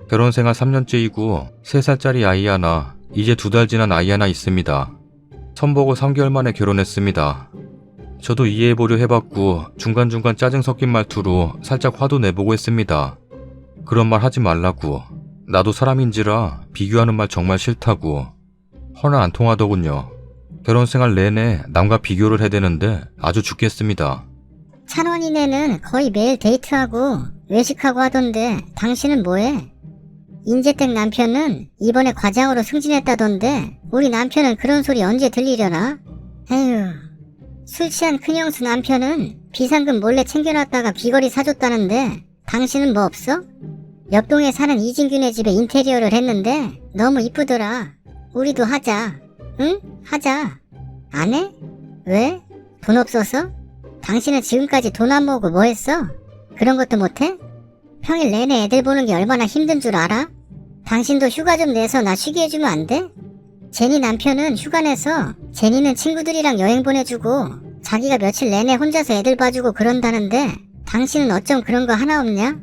결혼생활 3년째이고 3살짜리 아이 하나, 이제 2달 지난 아이 하나 있습니다. 선보고 3개월 만에 결혼했습니다. 저도 이해해보려 해봤고 중간중간 짜증 섞인 말투로 살짝 화도 내보고 했습니다. 그런 말 하지 말라고. 나도 사람인지라 비교하는 말 정말 싫다고. 허나 안 통하더군요. 결혼생활 내내 남과 비교를 해대는데 아주 죽겠습니다. 찬원이네는 거의 매일 데이트하고 외식하고 하던데 당신은 뭐해? 인재댁 남편은 이번에 과장으로 승진했다던데 우리 남편은 그런 소리 언제 들리려나? 에휴, 술 취한 큰형수 남편은 비상금 몰래 챙겨놨다가 귀걸이 사줬다는데 당신은 뭐 없어? 옆동에 사는 이진균의 집에 인테리어를 했는데 너무 이쁘더라. 우리도 하자. 응? 하자. 안 해? 왜? 돈 없어서? 당신은 지금까지 돈 안 모으고 뭐 했어? 그런 것도 못해? 평일 내내 애들 보는 게 얼마나 힘든 줄 알아? 당신도 휴가 좀 내서 나 쉬게 해주면 안 돼? 제니 남편은 휴가 내서 제니는 친구들이랑 여행 보내주고 자기가 며칠 내내 혼자서 애들 봐주고 그런다는데 당신은 어쩜 그런 거 하나 없냐?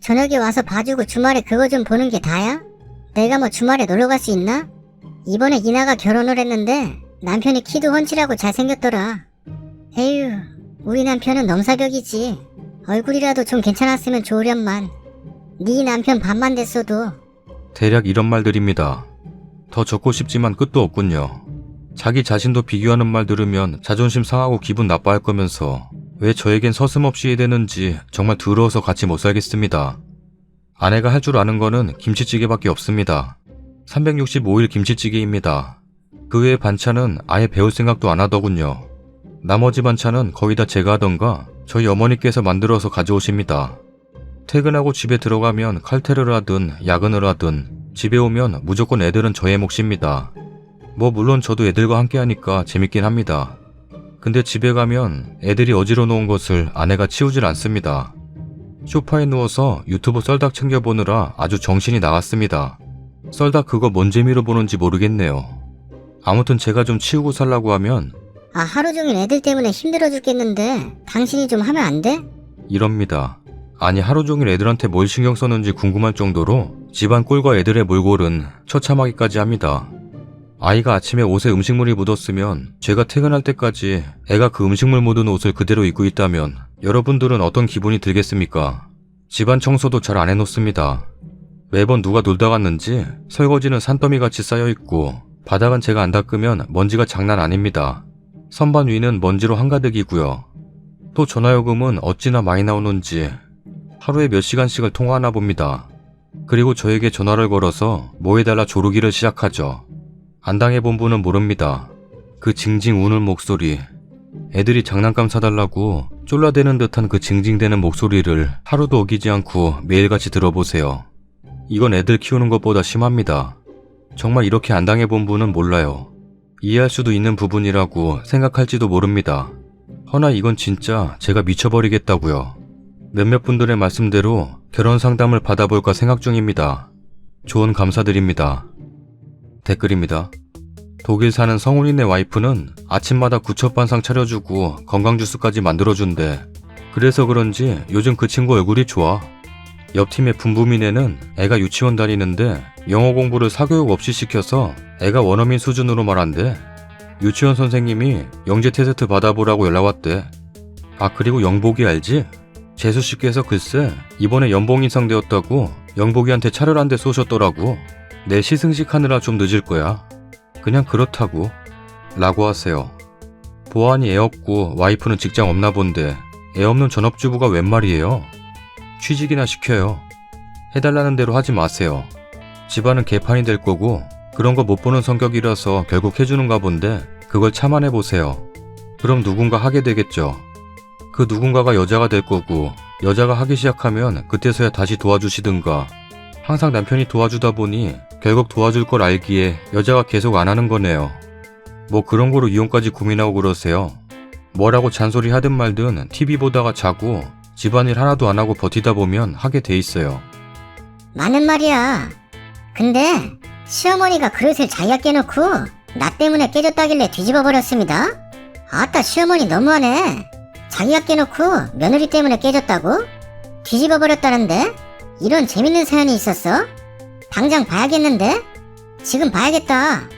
저녁에 와서 봐주고 주말에 그거 좀 보는 게 다야? 내가 뭐 주말에 놀러 갈 수 있나? 이번에 이나가 결혼을 했는데 남편이 키도 훤칠하고 잘생겼더라. 에휴, 우리 남편은 넘사벽이지. 얼굴이라도 좀 괜찮았으면 좋으련만. 네 남편 반만 됐어도. 대략 이런 말들입니다. 더 적고 싶지만 끝도 없군요. 자기 자신도 비교하는 말 들으면 자존심 상하고 기분 나빠할 거면서 왜 저에겐 서슴없이 해대는지 정말 더러워서 같이 못 살겠습니다. 아내가 할 줄 아는 거는 김치찌개밖에 없습니다. 365일 김치찌개입니다. 그 외의 반찬은 아예 배울 생각도 안 하더군요. 나머지 반찬은 거의 다 제가 하던가 저희 어머니께서 만들어서 가져오십니다. 퇴근하고 집에 들어가면 칼퇴를 하든 야근을 하든 집에 오면 무조건 애들은 저의 몫입니다. 뭐 물론 저도 애들과 함께 하니까 재밌긴 합니다. 근데 집에 가면 애들이 어지러 놓은 것을 아내가 치우질 않습니다. 소파에 누워서 유튜브 썰닭 챙겨보느라 아주 정신이 나갔습니다. 썰닭 그거 뭔 재미로 보는지 모르겠네요. 아무튼 제가 좀 치우고 살라고 하면 아, 하루 종일 애들 때문에 힘들어 죽겠는데 당신이 좀 하면 안 돼? 이럽니다. 아니 하루 종일 애들한테 뭘 신경 썼는지 궁금할 정도로 집안 꼴과 애들의 몰골은 처참하기까지 합니다. 아이가 아침에 옷에 음식물이 묻었으면 제가 퇴근할 때까지 애가 그 음식물 묻은 옷을 그대로 입고 있다면 여러분들은 어떤 기분이 들겠습니까? 집안 청소도 잘 안 해놓습니다. 매번 누가 놀다 갔는지 설거지는 산더미같이 쌓여있고 바닥은 제가 안 닦으면 먼지가 장난 아닙니다. 선반 위는 먼지로 한가득이고요. 또 전화요금은 어찌나 많이 나오는지 하루에 몇 시간씩을 통화하나 봅니다. 그리고 저에게 전화를 걸어서 뭐 해달라 조르기를 시작하죠. 안 당해본 분은 모릅니다. 그 징징 우는 목소리, 애들이 장난감 사달라고 쫄라대는 듯한 그 징징대는 목소리를 하루도 어기지 않고 매일같이 들어보세요. 이건 애들 키우는 것보다 심합니다. 정말 이렇게 안 당해본 분은 몰라요. 이해할 수도 있는 부분이라고 생각할지도 모릅니다. 허나 이건 진짜 제가 미쳐버리겠다고요. 몇몇 분들의 말씀대로 결혼 상담을 받아볼까 생각 중입니다. 조언 감사드립니다. 댓글입니다. 독일 사는 성훈이네 와이프는 아침마다 구첩반상 차려주고 건강주스까지 만들어준대. 그래서 그런지 요즘 그 친구 얼굴이 좋아. 옆팀의 붐붐이네는 애가 유치원 다니는데 영어 공부를 사교육 없이 시켜서 애가 원어민 수준으로 말한대. 유치원 선생님이 영재 테스트 받아보라고 연락 왔대. 아, 그리고 영복이 알지? 재수씨께서 글쎄 이번에 연봉 인상되었다고 영복이한테 차를 한 대 쏘셨더라고. 내 시승식 하느라 좀 늦을 거야. 그냥 그렇다고 라고 하세요. 보안이 애 없고 와이프는 직장 없나 본데 애 없는 전업주부가 웬 말이에요. 취직이나 시켜요. 해달라는 대로 하지 마세요. 집안은 개판이 될 거고 그런 거 못 보는 성격이라서 결국 해주는가 본데 그걸 참아내보세요. 그럼 누군가 하게 되겠죠. 그 누군가가 여자가 될 거고 여자가 하기 시작하면 그때서야 다시 도와주시든가. 항상 남편이 도와주다 보니 결국 도와줄 걸 알기에 여자가 계속 안 하는 거네요. 뭐 그런 거로 이혼까지 고민하고 그러세요. 뭐라고 잔소리 하든 말든 TV 보다가 자고 집안일 하나도 안 하고 버티다 보면 하게 돼 있어요. 맞는 말이야. 근데 시어머니가 그릇을 자기가 깨놓고 나 때문에 깨졌다길래 뒤집어 버렸습니다. 아따, 시어머니 너무하네. 자기가 깨놓고 며느리 때문에 깨졌다고? 뒤집어 버렸다는데? 이런 재밌는 사연이 있었어? 당장 봐야겠는데? 지금 봐야겠다.